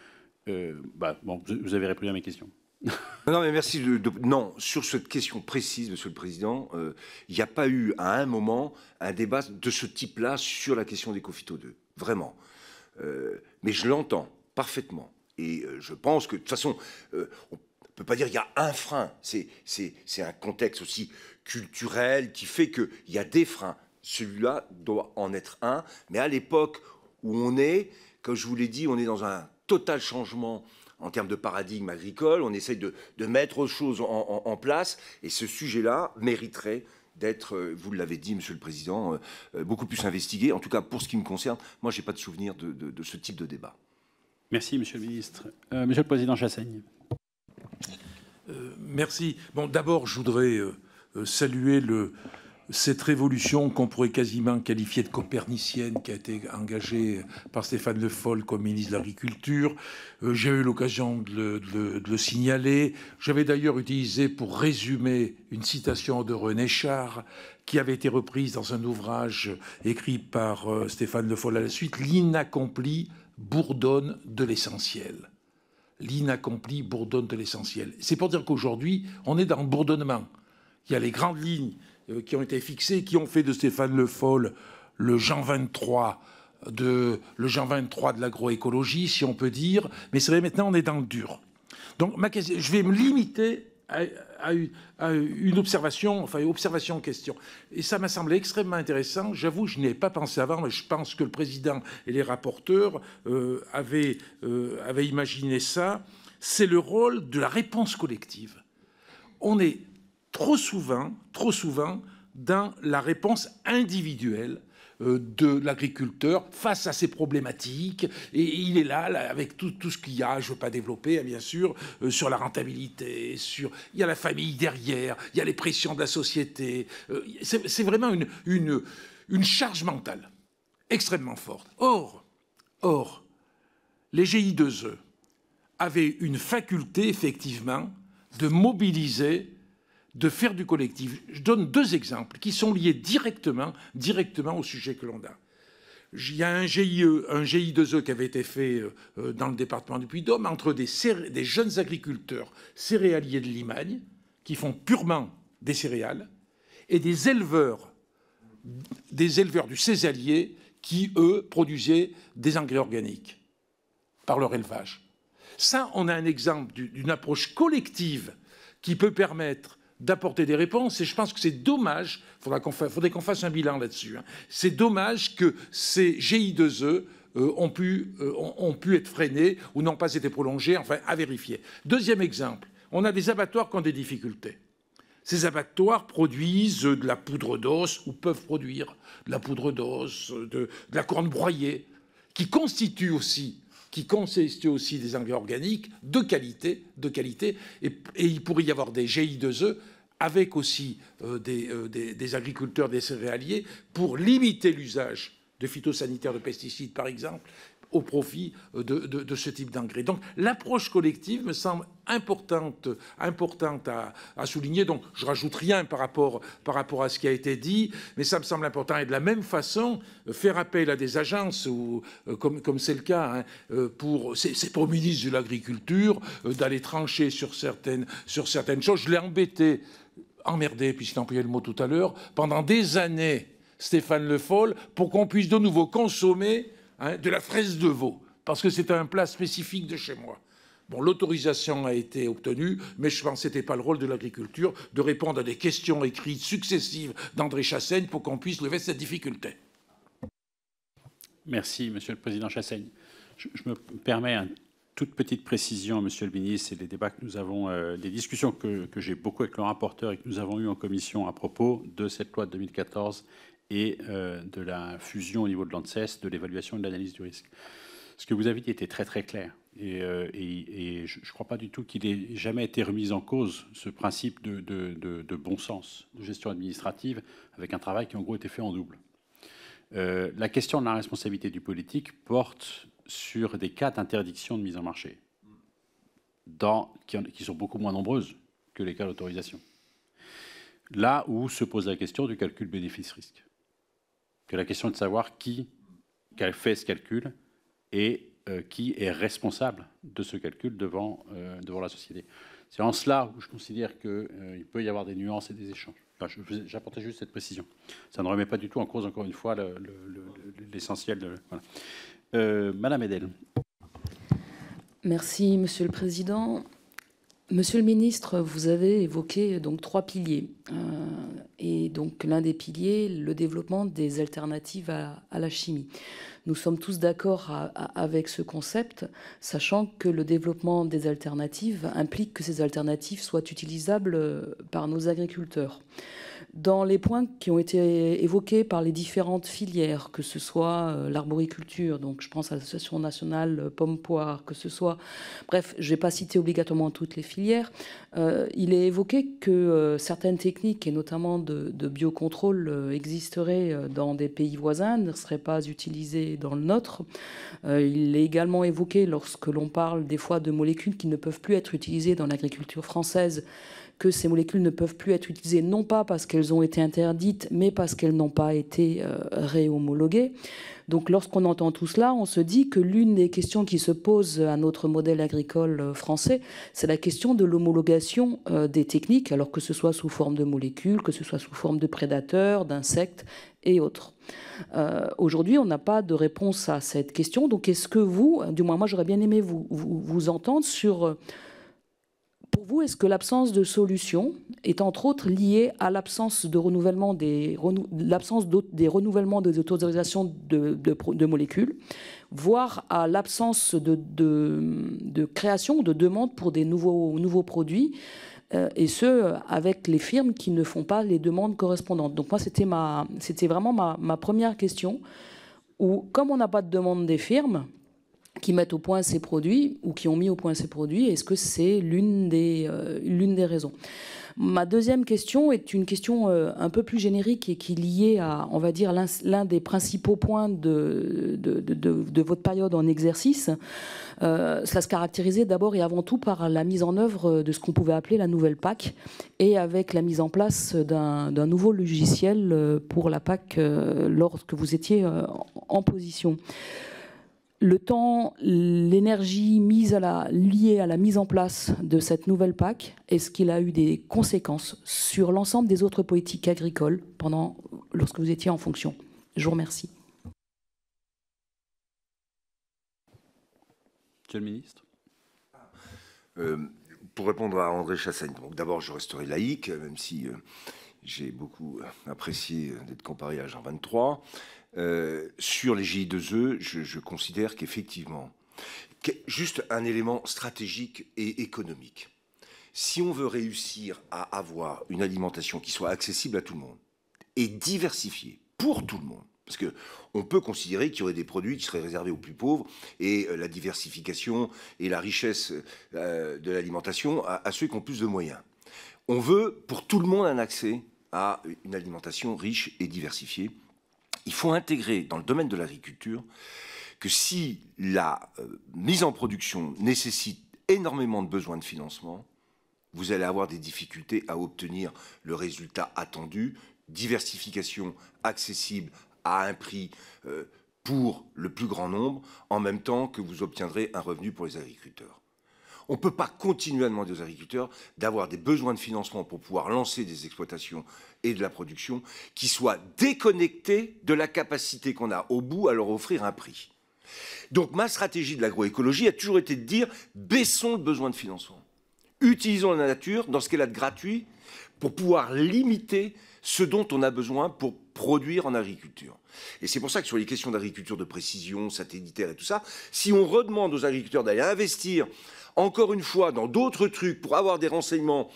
Speaker 1: bon, vous avez répondu à mes questions.
Speaker 2: Non, mais merci. Non, sur cette question précise, Monsieur le Président, il n'y a pas eu à un moment un débat de ce type-là sur la question des Cofito 2. Vraiment. Mais je l'entends parfaitement. Et je pense que, de toute façon, on ne peut pas dire qu'il y a un frein. C'est un contexte aussi culturel qui fait qu'il y a des freins. Celui-là doit en être un. Mais à l'époque où on est, comme je vous l'ai dit, on est dans un total changement en termes de paradigme agricole. On essaye de mettre autre chose en place. Et ce sujet-là mériterait d'être, vous l'avez dit, Monsieur le Président, beaucoup plus investigué. En tout cas, pour ce qui me concerne, moi, je n'ai pas de souvenir de ce type de débat.
Speaker 1: Merci, Monsieur le Ministre. Monsieur le Président Chassaigne.
Speaker 4: Merci. Bon, d'abord, je voudrais saluer cette révolution qu'on pourrait quasiment qualifier de copernicienne qui a été engagée par Stéphane Le Foll comme ministre de l'Agriculture. J'ai eu l'occasion de le signaler. J'avais d'ailleurs utilisé pour résumer une citation de René Char qui avait été reprise dans un ouvrage écrit par Stéphane Le Foll à la suite, « L'inaccompli bourdonne de l'essentiel ». L'inaccompli bourdonne de l'essentiel. C'est pour dire qu'aujourd'hui, on est dans le bourdonnement. Il y a les grandes lignes qui ont été fixées, qui ont fait de Stéphane Le Foll le Jean 23 de l'agroécologie, si on peut dire. Mais c'est vrai, maintenant, on est dans le dur. Donc, ma question, je vais me limiter à une observation, enfin, observation-question. Et ça m'a semblé extrêmement intéressant. J'avoue, je n'y ai pas pensé avant, mais je pense que le président et les rapporteurs avaient imaginé ça. C'est le rôle de la réponse collective. On est trop souvent dans la réponse individuelle de l'agriculteur face à ces problématiques. Et il est là avec tout ce qu'il y a, je ne veux pas développer, bien sûr, sur la rentabilité, il y a la famille derrière, il y a les pressions de la société. C'est vraiment une charge mentale extrêmement forte. Or, les GI2E avaient une faculté, effectivement, de mobiliser, de faire du collectif. Je donne deux exemples qui sont liés directement au sujet que l'on a. Il y a un GI2E qui avait été fait dans le département du Puy-de-Dôme entre des jeunes agriculteurs céréaliers de Limagne qui font purement des céréales et des éleveurs du césalier qui, eux, produisaient des engrais organiques par leur élevage. Ça, on a un exemple d'une approche collective qui peut permettre d'apporter des réponses, et je pense que c'est dommage, faudrait qu'on fasse un bilan là-dessus, hein. C'est dommage que ces GI2E ont pu être freinés ou n'ont pas été prolongés, enfin, à vérifier. Deuxième exemple, on a des abattoirs qui ont des difficultés. Ces abattoirs produisent de la poudre d'os, ou peuvent produire de la poudre d'os, de la corne broyée, qui constituent aussi des engrais organiques de qualité, et il pourrait y avoir des GI2E avec aussi des agriculteurs, des céréaliers, pour limiter l'usage de phytosanitaires, de pesticides, par exemple, au profit de ce type d'engrais. Donc l'approche collective me semble importante à souligner. Donc je rajoute rien par rapport à ce qui a été dit, mais ça me semble important. Et de la même façon, faire appel à des agences, comme c'est le cas, c'est pour le ministre de l'Agriculture d'aller trancher sur certaines choses. Je l'ai emmerdé, puisqu'il employait le mot tout à l'heure, pendant des années, Stéphane Le Foll, pour qu'on puisse de nouveau consommer de la fraise de veau, parce que c'est un plat spécifique de chez moi. Bon, l'autorisation a été obtenue, mais je pense que ce n'était pas le rôle de l'agriculture de répondre à des questions écrites successives d'André Chassaigne pour qu'on puisse lever cette difficulté.
Speaker 1: Merci, Monsieur le Président Chassaigne. Je me permets une toute petite précision, Monsieur le Ministre, et les débats que nous avons, des discussions que j'ai beaucoup avec le rapporteur et que nous avons eues en commission à propos de cette loi de 2014 et de la fusion au niveau de l'ANSES, de l'évaluation et de l'analyse du risque. Ce que vous avez dit était très très clair. Et je ne crois pas du tout qu'il ait jamais été remis en cause, ce principe de bon sens, de gestion administrative, avec un travail qui en gros était fait en double. La question de la responsabilité du politique porte sur des cas d'interdiction de mise en marché, qui sont beaucoup moins nombreuses que les cas d'autorisation. Là où se pose la question du calcul bénéfice-risque, que la question de savoir qui fait ce calcul et qui est responsable de ce calcul devant la société. C'est en cela où je considère qu'il peut y avoir des nuances et des échanges. Enfin, j'apportais juste cette précision. Ça ne remet pas du tout en cause, encore une fois, l'essentiel. Voilà. Madame Edel.
Speaker 5: Merci, Monsieur le Président. Monsieur le Ministre, vous avez évoqué donc 3 piliers. Et donc l'un des piliers, le développement des alternatives à la chimie. Nous sommes tous d'accord avec ce concept, sachant que le développement des alternatives implique que ces alternatives soient utilisables par nos agriculteurs. Dans les points qui ont été évoqués par les différentes filières, que ce soit l'arboriculture, donc je pense à l'Association nationale pomme-poire, que ce soit... Bref, je ne vais pas citer obligatoirement toutes les filières. Il est évoqué que certaines techniques, et notamment de biocontrôle, existeraient dans des pays voisins, ne seraient pas utilisées dans le nôtre. Il est également évoqué, lorsque l'on parle des fois de molécules qui ne peuvent plus être utilisées dans l'agriculture française, que ces molécules ne peuvent plus être utilisées, non pas parce qu'elles ont été interdites, mais parce qu'elles n'ont pas été réhomologuées. Donc lorsqu'on entend tout cela, on se dit que l'une des questions qui se posent à notre modèle agricole français, c'est la question de l'homologation des techniques, alors que ce soit sous forme de molécules, que ce soit sous forme de prédateurs, d'insectes et autres. Aujourd'hui, on n'a pas de réponse à cette question. Donc est-ce que vous, du moins moi j'aurais bien aimé vous entendre sur... Pour vous, est-ce que l'absence de solution est entre autres liée à l'absence de renouvellement des renouvellements des autorisations de molécules, voire à l'absence de création, de demande pour des nouveaux produits, et ce, avec les firmes qui ne font pas les demandes correspondantes. Donc moi, c'était vraiment ma première question, où comme on n'a pas de demande des firmes, qui mettent au point ces produits ou qui ont mis au point ces produits, est-ce que c'est l'une des raisons? Ma deuxième question est une question un peu plus générique et qui est liée à, on va dire, l'un des principaux points de votre période en exercice. Cela se caractérisait d'abord et avant tout par la mise en œuvre de ce qu'on pouvait appeler la nouvelle PAC et avec la mise en place d'un nouveau logiciel pour la PAC lorsque vous étiez en position. Le temps, l'énergie liée à la mise en place de cette nouvelle PAC, est-ce qu'il a eu des conséquences sur l'ensemble des autres politiques agricoles lorsque vous étiez en fonction? Je vous remercie.
Speaker 1: Monsieur le ministre.
Speaker 2: Pour répondre à André Chassaigne, d'abord je resterai laïque, même si j'ai beaucoup apprécié d'être comparé à Jean 23. Sur les GI2E, je considère qu'effectivement, juste un élément stratégique et économique. Si on veut réussir à avoir une alimentation qui soit accessible à tout le monde et diversifiée pour tout le monde, parce qu'on peut considérer qu'il y aurait des produits qui seraient réservés aux plus pauvres et la diversification et la richesse de l'alimentation à ceux qui ont plus de moyens. On veut pour tout le monde un accès à une alimentation riche et diversifiée. Il faut intégrer dans le domaine de l'agriculture que si la mise en production nécessite énormément de besoins de financement, vous allez avoir des difficultés à obtenir le résultat attendu, diversification accessible à un prix pour le plus grand nombre, en même temps que vous obtiendrez un revenu pour les agriculteurs. On ne peut pas continuer à demander aux agriculteurs d'avoir des besoins de financement pour pouvoir lancer des exploitations et de la production qui soient déconnectés de la capacité qu'on a au bout à leur offrir un prix. Donc ma stratégie de l'agroécologie a toujours été de dire baissons le besoin de financement. Utilisons la nature dans ce qu'elle a de gratuit pour pouvoir limiter ce dont on a besoin pour produire en agriculture. Et c'est pour ça que sur les questions d'agriculture de précision, satellitaire et tout ça, si on redemande aux agriculteurs d'aller investir encore une fois dans d'autres trucs pour avoir des renseignements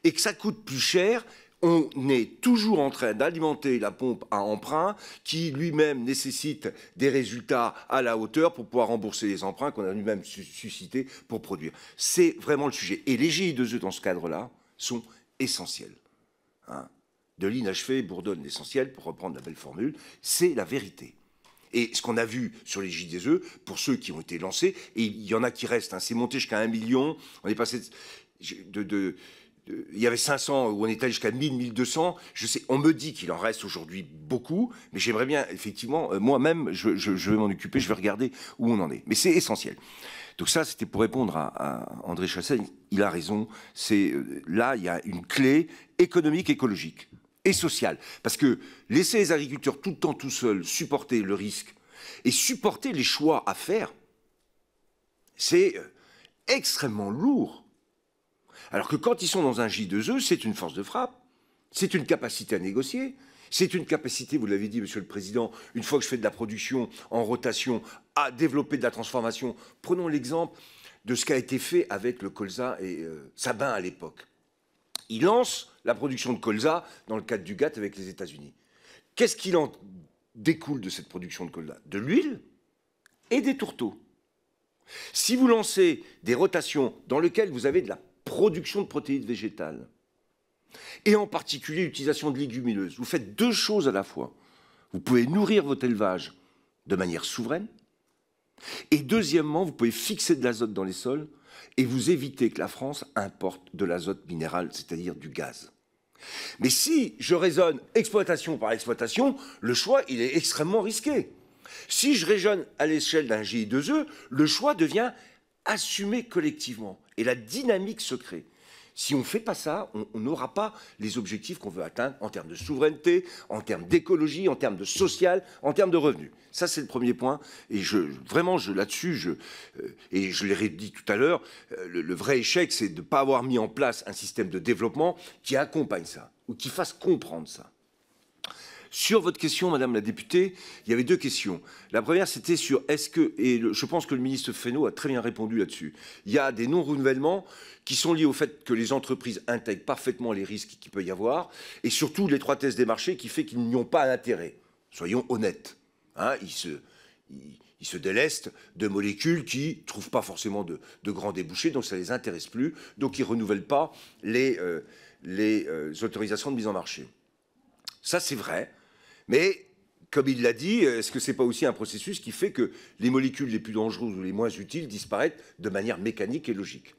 Speaker 2: et que ça coûte plus cher, on est toujours en train d'alimenter la pompe à emprunt qui lui-même nécessite des résultats à la hauteur pour pouvoir rembourser les emprunts qu'on a lui-même suscités pour produire. C'est vraiment le sujet. Et les GIE dans ce cadre-là sont essentiels. Hein. De l'inachevé bourdonne l'essentiel, pour reprendre la belle formule, c'est la vérité. Et ce qu'on a vu sur les JDE, pour ceux qui ont été lancés, et il y en a qui restent, hein, c'est monté jusqu'à 1 million, on est passé il y avait 500, où on est allé jusqu'à 1000, 1200. Je sais, on me dit qu'il en reste aujourd'hui beaucoup, mais j'aimerais bien, effectivement, moi-même, je vais m'en occuper, je vais regarder où on en est. Mais c'est essentiel. Donc ça, c'était pour répondre à André Chassaigne. Il a raison. Là, il y a une clé économique, écologique et sociale. Parce que laisser les agriculteurs tout le temps tout seuls supporter le risque et supporter les choix à faire, c'est extrêmement lourd. Alors que quand ils sont dans un J2E, c'est une force de frappe, c'est une capacité à négocier, c'est une capacité, vous l'avez dit, Monsieur le Président, une fois que je fais de la production en rotation, à développer de la transformation. Prenons l'exemple de ce qui a été fait avec le colza et Sabin à l'époque. Il lance la production de colza dans le cadre du GATT avec les États-Unis. Qu'est-ce qu'il en découle de cette production de colza? De l'huile et des tourteaux. Si vous lancez des rotations dans lesquelles vous avez de la production de protéines végétales, et en particulier l'utilisation de légumineuses. Vous faites deux choses à la fois. Vous pouvez nourrir votre élevage de manière souveraine, et deuxièmement, vous pouvez fixer de l'azote dans les sols, et vous évitez que la France importe de l'azote minéral, c'est-à-dire du gaz. Mais si je raisonne exploitation par exploitation, le choix, il est extrêmement risqué. Si je raisonne à l'échelle d'un GIE, le choix devient assumé collectivement. Et la dynamique se crée. Si on ne fait pas ça, on n'aura pas les objectifs qu'on veut atteindre en termes de souveraineté, en termes d'écologie, en termes de social, en termes de revenus. Ça, c'est le premier point. Et vraiment, là-dessus, et je l'ai dit tout à l'heure, le vrai échec, c'est de ne pas avoir mis en place un système de développement qui accompagne ça, ou qui fasse comprendre ça. Sur votre question, Madame la députée, il y avait deux questions. La première, c'était sur est-ce que, et je pense que le ministre Fesneau a très bien répondu là-dessus, il y a des non-renouvellements qui sont liés au fait que les entreprises intègrent parfaitement les risques qu'il peut y avoir, et surtout l'étroitesse des marchés qui fait qu'ils n'y ont pas d'intérêt. Soyons honnêtes. Hein, ils se délestent de molécules qui ne trouvent pas forcément de grands débouchés, donc ça ne les intéresse plus, donc ils ne renouvellent pas les autorisations de mise en marché. Ça, c'est vrai. Mais, comme il l'a dit, est-ce que ce n'est pas aussi un processus qui fait que les molécules les plus dangereuses ou les moins utiles disparaissent de manière mécanique et logique?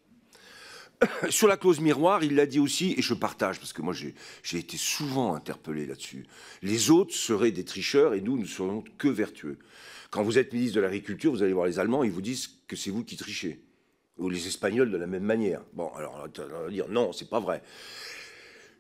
Speaker 2: Sur la clause miroir, il l'a dit aussi, et je partage, parce que moi j'ai été souvent interpellé là-dessus. Les autres seraient des tricheurs et nous ne serions que vertueux. Quand vous êtes ministre de l'Agriculture, vous allez voir les Allemands, ils vous disent que c'est vous qui trichez. Ou les Espagnols de la même manière. Bon, alors on va dire non, c'est pas vrai.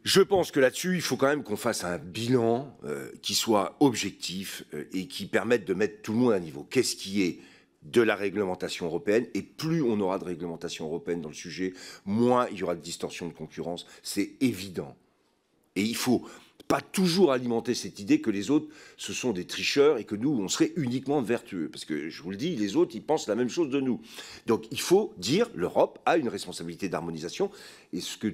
Speaker 2: Je pense que là-dessus, il faut quand même qu'on fasse un bilan qui soit objectif et qui permette de mettre tout le monde à niveau. Qu'est-ce qui est de la réglementation européenne? Et plus on aura de réglementation européenne dans le sujet, moins il y aura de distorsion de concurrence. C'est évident. Et il ne faut pas toujours alimenter cette idée que les autres, ce sont des tricheurs et que nous, on serait uniquement vertueux. Parce que, je vous le dis, les autres, ils pensent la même chose de nous. Donc, il faut dire, l'Europe a une responsabilité d'harmonisation. Et ce que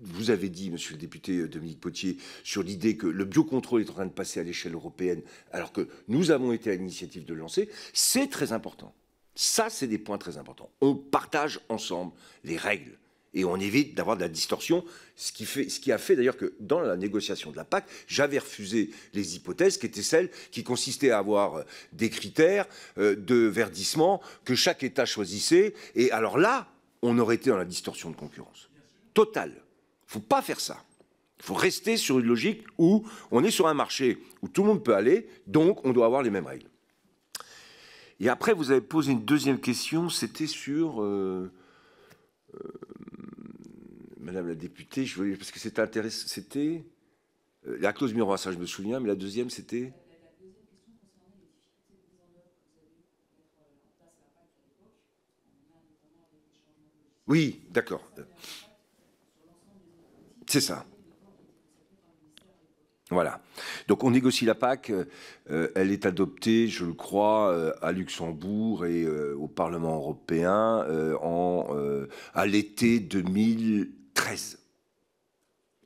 Speaker 2: vous avez dit, monsieur le député Dominique Potier, sur l'idée que le biocontrôle est en train de passer à l'échelle européenne, alors que nous avons été à l'initiative de le lancer, c'est très important. Ça, c'est des points très importants. On partage ensemble les règles. Et on évite d'avoir de la distorsion, ce qui a fait d'ailleurs que dans la négociation de la PAC, j'avais refusé les hypothèses qui étaient celles qui consistaient à avoir des critères de verdissement que chaque État choisissait. Et alors là, on aurait été dans la distorsion de concurrence totale. Il ne faut pas faire ça. Il faut rester sur une logique où on est sur un marché où tout le monde peut aller, donc on doit avoir les mêmes règles. Et après, vous avez posé une deuxième question, c'était sur... Madame la députée, parce que c'était intéressant, c'était la clause miroir, ça je me souviens, mais la deuxième c'était... Oui, d'accord. C'est ça. Voilà. Donc on négocie la PAC, elle est adoptée, je le crois, à Luxembourg et au Parlement européen à l'été 2013.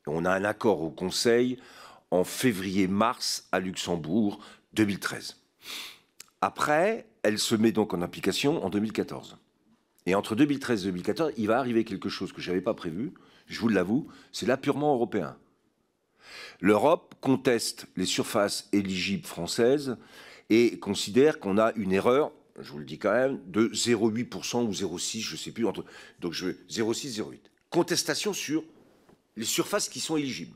Speaker 2: On a un accord au Conseil en février-mars à Luxembourg 2013. Après, elle se met donc en application en 2014. Et entre 2013 et 2014, il va arriver quelque chose que je n'avais pas prévu, je vous l'avoue, c'est l'apurement européen. L'Europe conteste les surfaces éligibles françaises et considère qu'on a une erreur, je vous le dis quand même, de 0,8% ou 0,6%, je ne sais plus, donc 0,6, 0,8. Contestation sur les surfaces qui sont éligibles.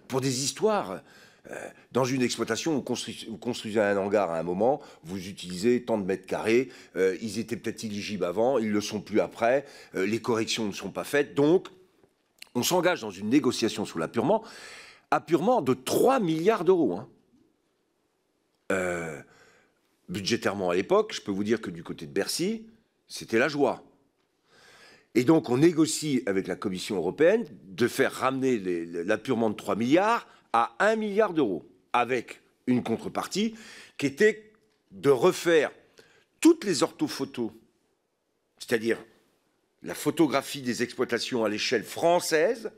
Speaker 2: Pour des histoires, dans une exploitation, vous construisez un hangar à un moment, vous utilisez tant de mètres carrés, ils étaient peut-être éligibles avant, ils ne le sont plus après, les corrections ne sont pas faites, donc on s'engage dans une négociation sur l'apurement, de 3 milliards d'euros. Hein. Budgétairement à l'époque, je peux vous dire que du côté de Bercy, c'était la joie. Et donc on négocie avec la Commission européenne de faire ramener l'apurement de 3 milliards à 1 milliard d'euros, avec une contrepartie qui était de refaire toutes les orthophotos, c'est-à-dire la photographie des exploitations à l'échelle française,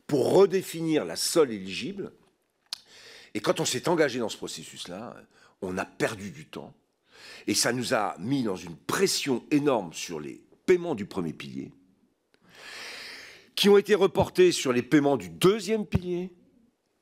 Speaker 2: pour redéfinir la SOL éligible. Et quand on s'est engagé dans ce processus-là, on a perdu du temps. Et ça nous a mis dans une pression énorme sur les paiements du premier pilier, qui ont été reportés sur les paiements du deuxième pilier,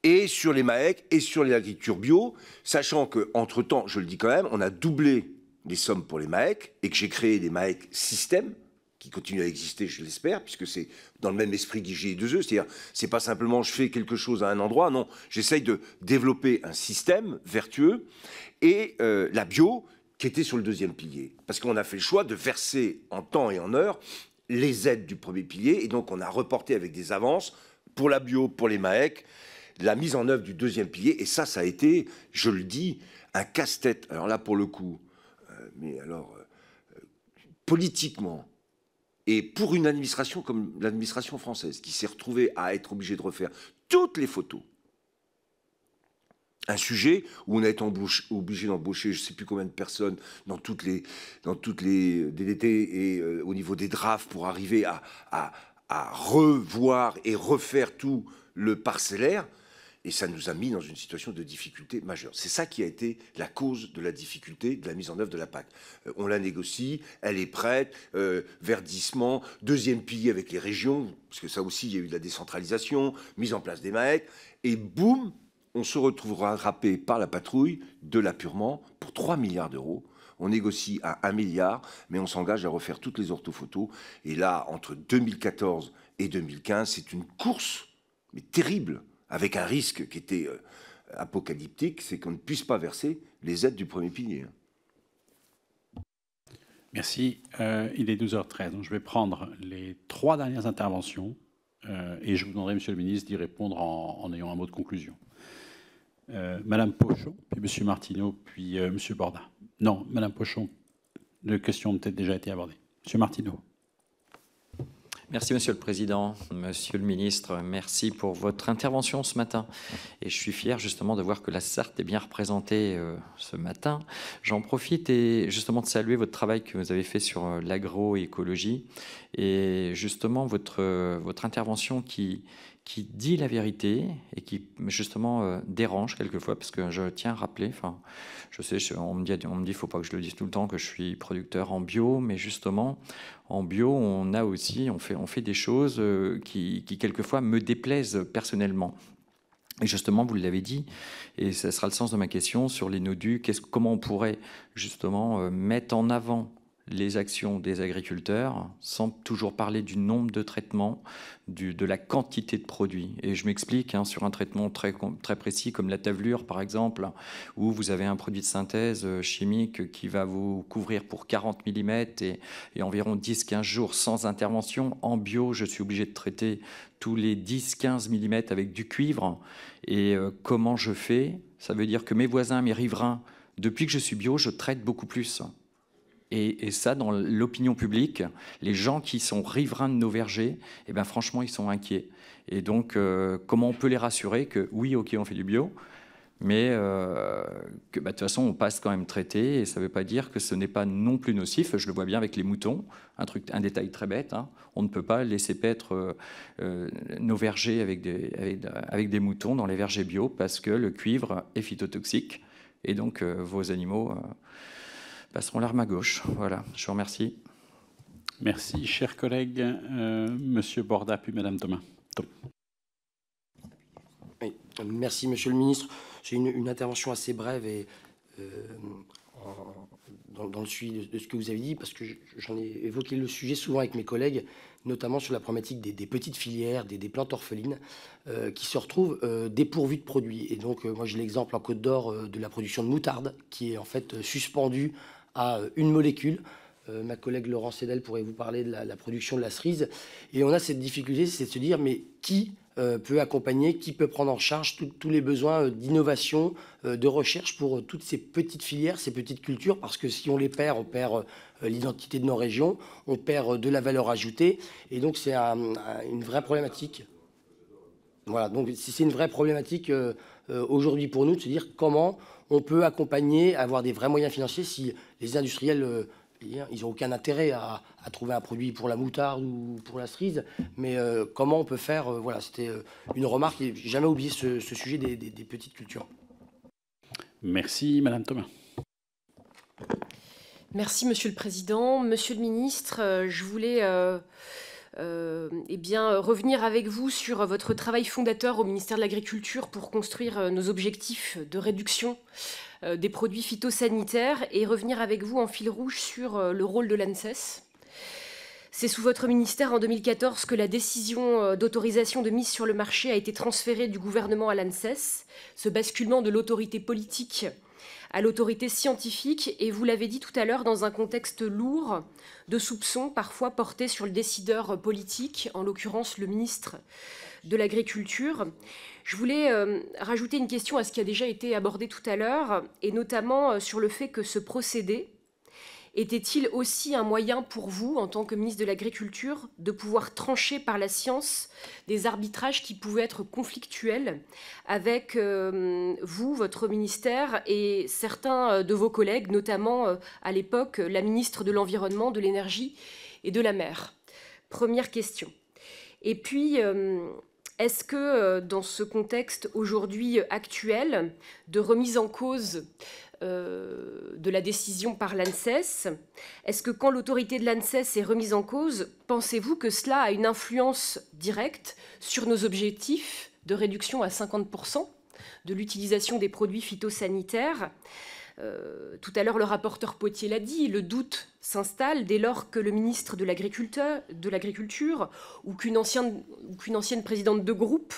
Speaker 2: et sur les MAEC, et sur l'agriculture bio, sachant qu'entre-temps, je le dis quand même, on a doublé les sommes pour les MAEC, et que j'ai créé des MAEC système, qui continue à exister, je l'espère, puisque c'est dans le même esprit qu'IGE2E, c'est-à-dire, c'est pas simplement je fais quelque chose à un endroit, non, j'essaye de développer un système vertueux, et la bio, qui était sur le deuxième pilier, parce qu'on a fait le choix de verser en temps et en heure les aides du premier pilier, et donc on a reporté avec des avances pour la bio, pour les MAEC, la mise en œuvre du deuxième pilier, et ça a été, je le dis, un casse-tête. Alors là, pour le coup, mais alors, politiquement, et pour une administration comme l'administration française, qui s'est retrouvée à être obligée de refaire toutes les photos, un sujet où on a été obligé d'embaucher je ne sais plus combien de personnes dans toutes les DDT et au niveau des drafts pour arriver à revoir et refaire tout le parcellaire, et ça nous a mis dans une situation de difficulté majeure. C'est ça qui a été la cause de la difficulté de la mise en œuvre de la PAC. On la négocie, elle est prête, verdissement, deuxième pilier avec les régions, parce que ça aussi, il y a eu de la décentralisation, mise en place des MAEC, et boum, on se retrouve rattrapé par la patrouille de l'apurement pour 3 milliards d'euros. On négocie à 1 milliard, mais on s'engage à refaire toutes les orthophotos. Et là, entre 2014 et 2015, c'est une course, mais terrible, avec un risque qui était apocalyptique, c'est qu'on ne puisse pas verser les aides du premier pilier.
Speaker 1: Merci. Il est 12h13, donc je vais prendre les 3 dernières interventions et je vous demanderai, Monsieur le Ministre, d'y répondre en ayant un mot de conclusion. Madame Pochon, puis Monsieur Martineau, puis Monsieur Borda. Non, Madame Pochon, les questions ont peut-être déjà été abordées. Monsieur Martineau.
Speaker 6: Merci, Monsieur le Président. Monsieur le Ministre, merci pour votre intervention ce matin. Et je suis fier justement de voir que la Sarthe est bien représentée ce matin. J'en profite et justement de saluer votre travail que vous avez fait sur l'agroécologie et justement votre intervention qui qui dit la vérité et qui justement dérange quelquefois, parce que je tiens à rappeler, enfin, je sais, on me dit, faut pas que je le dise tout le temps, que je suis producteur en bio, mais justement, en bio, on fait des choses qui quelquefois me déplaisent personnellement. Et justement, vous l'avez dit, et ça sera le sens de ma question sur les NODU, comment on pourrait justement mettre en avant les actions des agriculteurs sans toujours parler du nombre de traitements, de la quantité de produits. Et je m'explique, sur un traitement très précis comme la tavelure par exemple, où vous avez un produit de synthèse chimique qui va vous couvrir pour 40 mm et environ 10-15 jours sans intervention. En bio, je suis obligé de traiter tous les 10-15 mm avec du cuivre. Et comment je fais? Ça veut dire que mes voisins, mes riverains, depuis que je suis bio, je traite beaucoup plus. Et ça, dans l'opinion publique, les gens qui sont riverains de nos vergers, eh ben, franchement, ils sont inquiets. Et donc, comment on peut les rassurer que oui, ok, on fait du bio, mais que de toute façon, on passe quand même traité, et ça ne veut pas dire que ce n'est pas non plus nocif. Je le vois bien avec les moutons, un détail très bête. On ne peut pas laisser paître nos vergers avec des moutons dans les vergers bio, parce que le cuivre est phytotoxique, et donc vos animaux passeront l'arme à gauche. Voilà, je vous remercie.
Speaker 1: Merci, chers collègues. Monsieur Borda, puis Madame Thomas.
Speaker 7: Oui, merci, Monsieur le Ministre. J'ai une intervention assez brève et dans le suivi de ce que vous avez dit, parce que j'en ai évoqué le sujet souvent avec mes collègues, notamment sur la problématique des petites filières, des plantes orphelines, qui se retrouvent dépourvues de produits. Et donc, moi, j'ai l'exemple en Côte d'Or de la production de moutarde, qui est en fait suspendue à une molécule. Ma collègue Laurent Cédel pourrait vous parler de la production de la cerise. Et on a cette difficulté, c'est de se dire, mais qui peut accompagner, qui peut prendre en charge tous les besoins d'innovation, de recherche pour toutes ces petites filières, ces petites cultures, parce que si on les perd, on perd l'identité de nos régions, on perd de la valeur ajoutée. Et donc, c'est une vraie problématique. Voilà, donc c'est une vraie problématique aujourd'hui pour nous de se dire comment on peut accompagner, avoir des vrais moyens financiers si les industriels, ils n'ont aucun intérêt à trouver un produit pour la moutarde ou pour la cerise, mais comment on peut faire, voilà, c'était une remarque, j'ai jamais oublié ce sujet des petites cultures.
Speaker 1: Merci, Madame Thomas.
Speaker 8: Merci, Monsieur le Président. Monsieur le Ministre, je voulais revenir avec vous sur votre travail fondateur au ministère de l'Agriculture pour construire nos objectifs de réduction des produits phytosanitaires et revenir avec vous en fil rouge sur le rôle de l'ANSES. C'est sous votre ministère en 2014 que la décision d'autorisation de mise sur le marché a été transférée du gouvernement à l'ANSES, ce basculement de l'autorité politique à l'autorité scientifique, et vous l'avez dit tout à l'heure, dans un contexte lourd de soupçons, parfois portés sur le décideur politique, en l'occurrence le ministre de l'Agriculture. Je voulais rajouter une question à ce qui a déjà été abordé tout à l'heure, et notamment sur le fait que ce procédé était-il aussi un moyen pour vous, en tant que ministre de l'Agriculture, de pouvoir trancher par la science des arbitrages qui pouvaient être conflictuels avec vous, votre ministère, et certains de vos collègues, notamment à l'époque la ministre de l'Environnement, de l'Énergie et de la Mer? Première question. Et puis, est-ce que dans ce contexte aujourd'hui actuel de remise en cause de la décision par l'ANSES, est-ce que quand l'autorité de l'ANSES est remise en cause, pensez-vous que cela a une influence directe sur nos objectifs de réduction à 50% de l'utilisation des produits phytosanitaires? Tout à l'heure, le rapporteur Potier l'a dit, le doute s'installe dès lors que le ministre de l'Agriculture ou qu'une ancienne présidente de groupe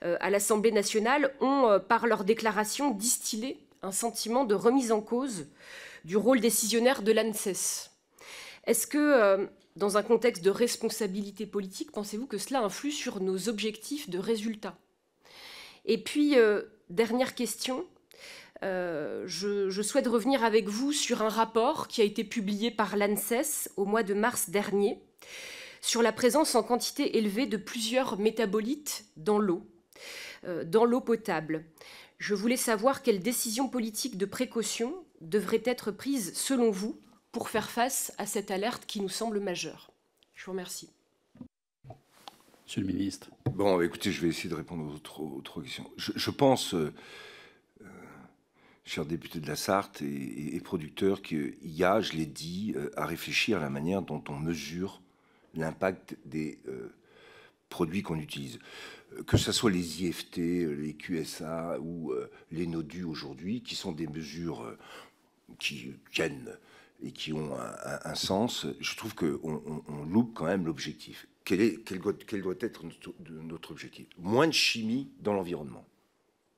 Speaker 8: à l'Assemblée nationale ont, par leur déclaration, distillé un sentiment de remise en cause du rôle décisionnaire de l'ANSES. Est-ce que, dans un contexte de responsabilité politique, pensez-vous que cela influe sur nos objectifs de résultats? Et puis, dernière question, je souhaite revenir avec vous sur un rapport qui a été publié par l'ANSES au mois de mars dernier sur la présence en quantité élevée de plusieurs métabolites dans l'eau potable. Je voulais savoir quelles décisions politiques de précaution devraient être prises, selon vous, pour faire face à cette alerte qui nous semble majeure. Je vous remercie.
Speaker 1: Monsieur le ministre.
Speaker 2: Bon, écoutez, je vais essayer de répondre aux trois questions. Je pense, cher député de la Sarthe et producteur, qu'il y a, je l'ai dit, à réfléchir à la manière dont on mesure l'impact des produits qu'on utilise. Que ce soit les IFT, les QSA ou les NODU aujourd'hui, qui sont des mesures qui viennent et qui ont un sens, je trouve qu'on loupe quand même l'objectif. Quel doit être notre objectif? Moins de chimie dans l'environnement.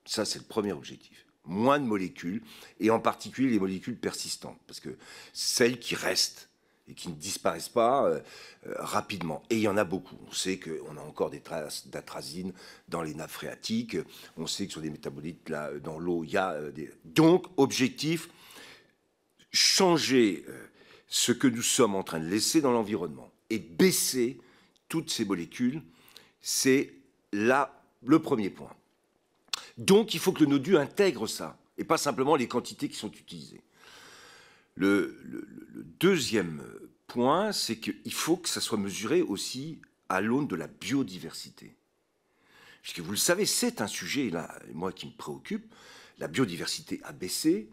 Speaker 2: Ça, c'est le premier objectif. Moins de molécules, et en particulier les molécules persistantes, parce que celles qui restent et qui ne disparaissent pas rapidement. Et il y en a beaucoup. On sait qu'on a encore des traces d'atrazine dans les nappes phréatiques. On sait que sur des métabolites, là, dans l'eau, il y a des... Donc, objectif, changer ce que nous sommes en train de laisser dans l'environnement et baisser toutes ces molécules, c'est là le premier point. Donc, il faut que le NODU intègre ça, et pas simplement les quantités qui sont utilisées. Le deuxième point, c'est qu'il faut que ça soit mesuré aussi à l'aune de la biodiversité. Puisque vous le savez, c'est un sujet, là, moi, qui me préoccupe. La biodiversité a baissé.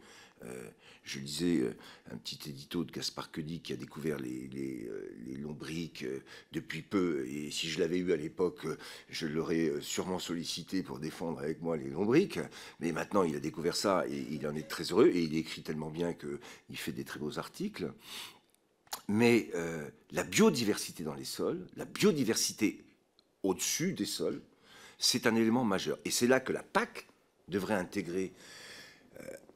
Speaker 2: Je lisais un petit édito de Gaspard Koenig qui a découvert les lombrics depuis peu. Et si je l'avais eu à l'époque, je l'aurais sûrement sollicité pour défendre avec moi les lombrics. Mais maintenant, il a découvert ça et il en est très heureux. Et il écrit tellement bien qu'il fait des très beaux articles. Mais la biodiversité dans les sols, la biodiversité au-dessus des sols, c'est un élément majeur. Et c'est là que la PAC devrait intégrer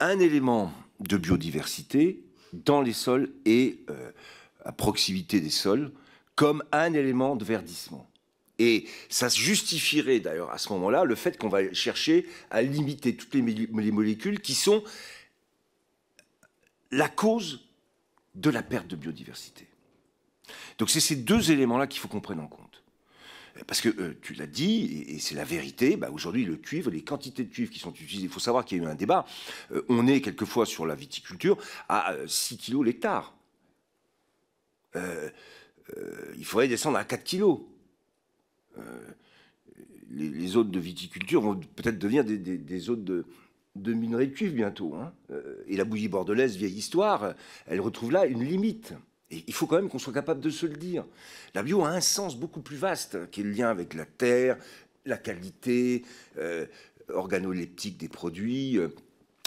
Speaker 2: un élément de biodiversité dans les sols et à proximité des sols comme un élément de verdissement. Et ça justifierait d'ailleurs à ce moment-là le fait qu'on va chercher à limiter toutes les molécules qui sont la cause de la perte de biodiversité. Donc c'est ces deux éléments-là qu'il faut qu'on prenne en compte. Parce que tu l'as dit, et c'est la vérité, bah aujourd'hui le cuivre, les quantités de cuivre qui sont utilisées, il faut savoir qu'il y a eu un débat, on est quelquefois sur la viticulture à 6 kilos l'hectare. Il faudrait descendre à 4 kilos. Les zones de viticulture vont peut-être devenir des zones de minerais de cuivre bientôt. Hein. Et la bouillie bordelaise, vieille histoire, elle retrouve là une limite. Et il faut quand même qu'on soit capable de se le dire. La bio a un sens beaucoup plus vaste, qui est le lien avec la terre, la qualité organoleptique des produits,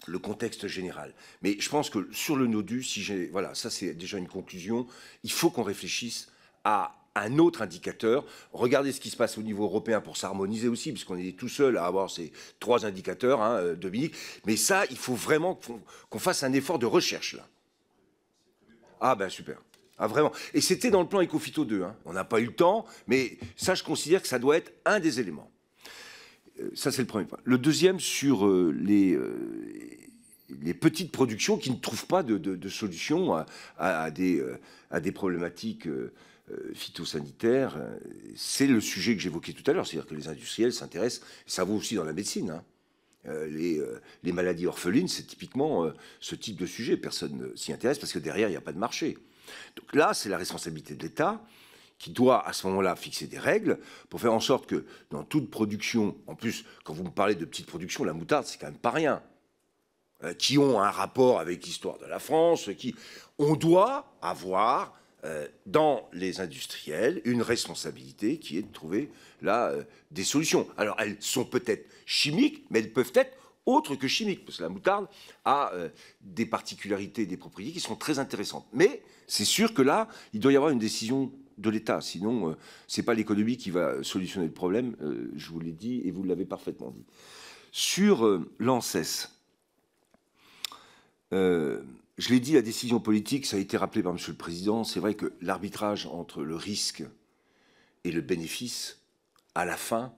Speaker 2: le contexte général. Mais je pense que sur le NODU, voilà, ça c'est déjà une conclusion, il faut qu'on réfléchisse à un autre indicateur. Regardez ce qui se passe au niveau européen pour s'harmoniser aussi, puisqu'on est tout seul à avoir ces 3 indicateurs, hein, Dominique. Mais ça, il faut vraiment qu'on fasse un effort de recherche, là. Ah ben super. Ah, vraiment. Et c'était dans le plan Ecophyto 2. Hein. On n'a pas eu le temps, mais ça, je considère que ça doit être un des éléments. Ça, c'est le premier point. Le deuxième, sur les petites productions qui ne trouvent pas de solution à des problématiques phytosanitaires, c'est le sujet que j'évoquais tout à l'heure. C'est-à-dire que les industriels s'intéressent, ça vaut aussi dans la médecine, hein. Les maladies orphelines, c'est typiquement ce type de sujet. Personne ne s'y intéresse parce que derrière, il n'y a pas de marché. Donc là, c'est la responsabilité de l'État qui doit, à ce moment-là, fixer des règles pour faire en sorte que dans toute production, en plus, quand vous me parlez de petite production, la moutarde, c'est quand même pas rien, qui ont un rapport avec l'histoire de la France, on doit avoir dans les industriels une responsabilité qui est de trouver là des solutions. Alors, elles sont peut-être chimiques, mais elles peuvent être autres que chimiques, parce que la moutarde a des particularités, des propriétés qui sont très intéressantes. Mais c'est sûr que là, il doit y avoir une décision de l'État. Sinon, ce n'est pas l'économie qui va solutionner le problème, je vous l'ai dit, et vous l'avez parfaitement dit. Sur l'ANSES, je l'ai dit, la décision politique, ça a été rappelé par M. le Président, c'est vrai que l'arbitrage entre le risque et le bénéfice, à la fin,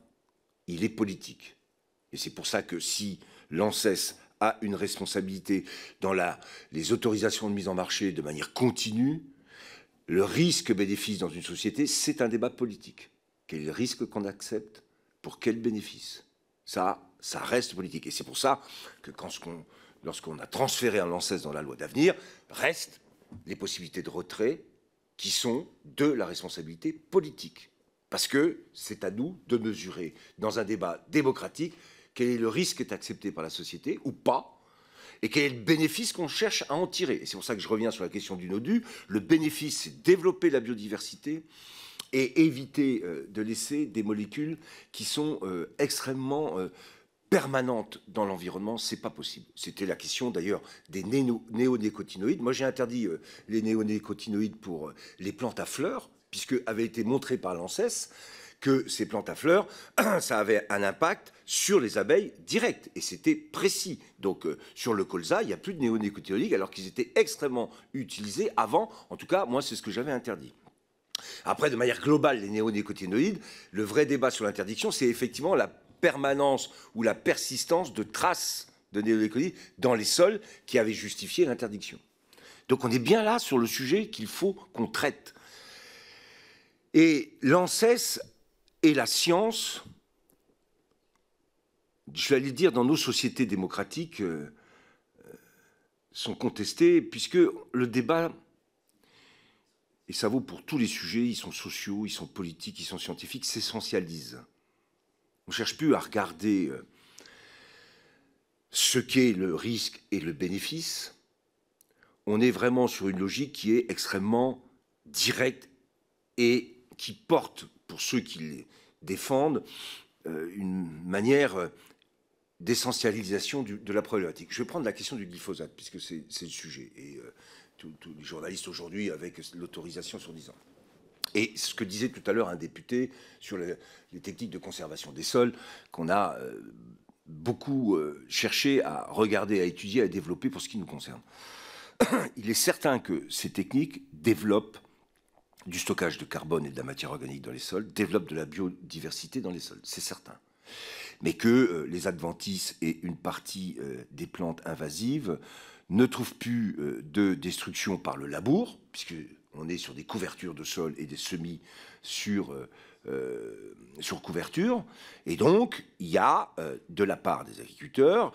Speaker 2: il est politique. Et c'est pour ça que si l'ANSES a une responsabilité dans les autorisations de mise en marché de manière continue, le risque-bénéfice dans une société, c'est un débat politique. Quel est le risque qu'on accepte? Pour quel bénéfice? Ça reste politique. Et c'est pour ça que lorsqu'on a transféré un l'ANSES dans la loi d'avenir, restent les possibilités de retrait qui sont de la responsabilité politique. Parce que c'est à nous de mesurer, dans un débat démocratique, quel est le risque qui est accepté par la société ou pas, et quel est le bénéfice qu'on cherche à en tirer. Et c'est pour ça que je reviens sur la question du NODU. Le bénéfice, c'est développer la biodiversité et éviter de laisser des molécules qui sont extrêmement permanentes dans l'environnement. C'est pas possible. C'était la question d'ailleurs des néonicotinoïdes. Moi, j'ai interdit les néonicotinoïdes pour les plantes à fleurs, puisque avait été montré par l'ANSES que ces plantes à fleurs, ça avait un impact sur les abeilles direct, et c'était précis. Donc sur le colza, il n'y a plus de néonicotinoïdes, alors qu'ils étaient extrêmement utilisés avant. En tout cas, moi, c'est ce que j'avais interdit. Après, de manière globale, les néonicotinoïdes, le vrai débat sur l'interdiction, c'est effectivement la permanence ou la persistance de traces de néonicotinoïdes dans les sols qui avaient justifié l'interdiction. Donc on est bien là sur le sujet qu'il faut qu'on traite. Et l'ANSES et la science, je vais aller dire, dans nos sociétés démocratiques, sont contestés, puisque le débat, et ça vaut pour tous les sujets, ils sont sociaux, ils sont politiques, ils sont scientifiques, s'essentialisent. On ne cherche plus à regarder ce qu'est le risque et le bénéfice. On est vraiment sur une logique qui est extrêmement directe et qui porte, pour ceux qui les défendent, une manière d'essentialisation de la problématique. Je vais prendre la question du glyphosate, puisque c'est le sujet. Et tous les journalistes aujourd'hui avec l'autorisation sur 10 ans. Et ce que disait tout à l'heure un député sur les techniques de conservation des sols, qu'on a beaucoup cherché à regarder, à étudier, à développer pour ce qui nous concerne. Il est certain que ces techniques développent du stockage de carbone et de la matière organique dans les sols, développent de la biodiversité dans les sols, c'est certain. Mais que les adventices et une partie des plantes invasives ne trouvent plus de destruction par le labour, puisqu'on est sur des couvertures de sol et des semis sur couverture. Et donc, il y a, de la part des agriculteurs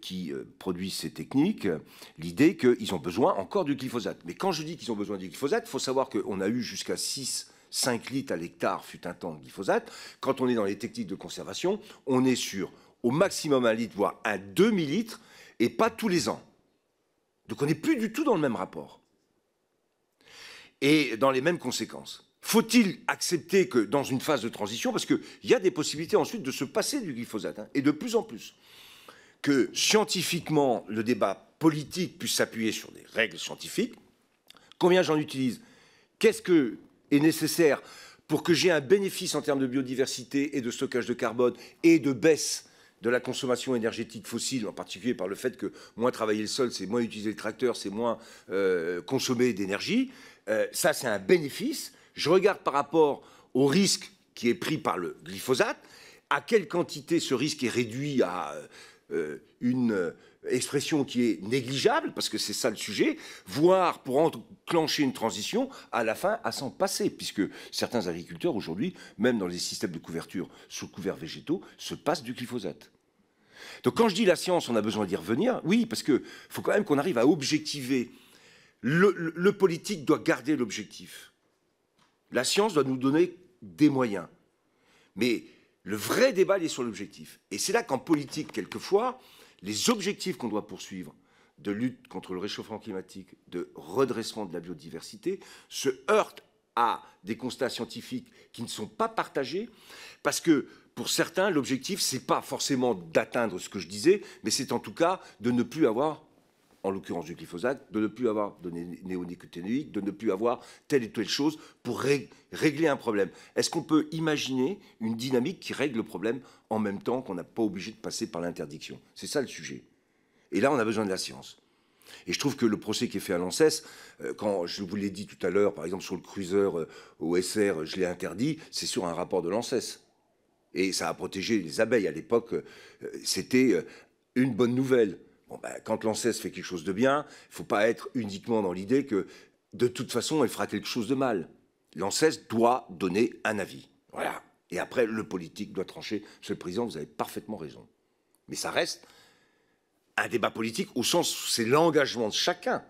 Speaker 2: qui produisent ces techniques, l'idée qu'ils ont besoin encore du glyphosate. Mais quand je dis qu'ils ont besoin du glyphosate, il faut savoir qu'on a eu jusqu'à 5 litres à l'hectare fut un temps de glyphosate. Quand on est dans les techniques de conservation, on est sur au maximum 1 litre, voire un demi-litre, et pas tous les ans. Donc on n'est plus du tout dans le même rapport. Et dans les mêmes conséquences. Faut-il accepter que dans une phase de transition, parce qu'il y a des possibilités ensuite de se passer du glyphosate, et de plus en plus, que scientifiquement le débat politique puisse s'appuyer sur des règles scientifiques, combien j'en utilise, qu'est-ce que est nécessaire pour que j'ai un bénéfice en termes de biodiversité et de stockage de carbone et de baisse de la consommation énergétique fossile, en particulier par le fait que moins travailler le sol, c'est moins utiliser le tracteur, c'est moins consommer d'énergie. Ça, c'est un bénéfice. Je regarde par rapport au risque qui est pris par le glyphosate, à quelle quantité ce risque est réduit à une expression qui est négligeable, parce que c'est ça le sujet, voire pour enclencher une transition, à la fin, à s'en passer, puisque certains agriculteurs, aujourd'hui, même dans les systèmes de couverture sous couverts végétaux, se passent du glyphosate. Donc quand je dis la science, on a besoin d'y revenir, oui, parce qu'il faut quand même qu'on arrive à objectiver. Le politique doit garder l'objectif. La science doit nous donner des moyens. Mais le vrai débat, il est sur l'objectif. Et c'est là qu'en politique, quelquefois, les objectifs qu'on doit poursuivre de lutte contre le réchauffement climatique, de redressement de la biodiversité, se heurtent à des constats scientifiques qui ne sont pas partagés, parce que pour certains, l'objectif, ce n'est pas forcément d'atteindre ce que je disais, mais c'est en tout cas de ne plus avoir, en l'occurrence du glyphosate, de ne plus avoir de néonicotinoïdes, de ne plus avoir telle et telle chose pour régler un problème. Est-ce qu'on peut imaginer une dynamique qui règle le problème en même temps qu'on n'a pas obligé de passer par l'interdiction? C'est ça le sujet. Et là, on a besoin de la science. Et je trouve que le procès qui est fait à l'ANSES, quand je vous l'ai dit tout à l'heure, par exemple sur le cruiser OSR, je l'ai interdit, c'est sur un rapport de l'ANSES. Et ça a protégé les abeilles. À l'époque, c'était une bonne nouvelle. Bon, ben, quand l'ANSES fait quelque chose de bien, il ne faut pas être uniquement dans l'idée que, de toute façon, elle fera quelque chose de mal. L'ANSES doit donner un avis. Voilà. Et après, le politique doit trancher. Monsieur le Président, vous avez parfaitement raison. Mais ça reste un débat politique au sens où c'est l'engagement de chacun,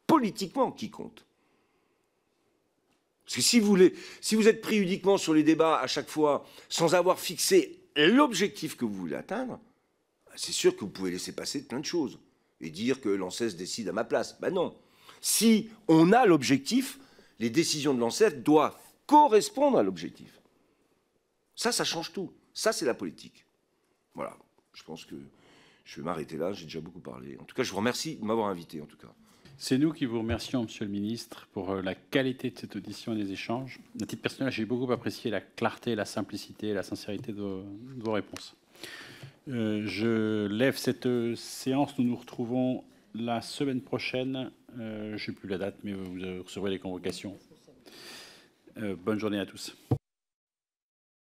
Speaker 2: politiquement, qui compte. Parce que si vous êtes pris uniquement sur les débats à chaque fois, sans avoir fixé l'objectif que vous voulez atteindre, c'est sûr que vous pouvez laisser passer plein de choses et dire que l'ANSES décide à ma place. Ben non. Si on a l'objectif, les décisions de l'ANSES doivent correspondre à l'objectif. Ça change tout. Ça, c'est la politique. Voilà. Je pense que je vais m'arrêter là. J'ai déjà beaucoup parlé. En tout cas, je vous remercie de m'avoir invité, en tout cas.
Speaker 1: C'est nous qui vous remercions, Monsieur le Ministre, pour la qualité de cette audition et des échanges. À titre personnel, j'ai beaucoup apprécié la clarté, la simplicité et la sincérité de vos réponses. Je lève cette séance. Nous nous retrouvons la semaine prochaine. Je n'ai plus la date, mais vous recevrez les convocations. Bonne journée à tous.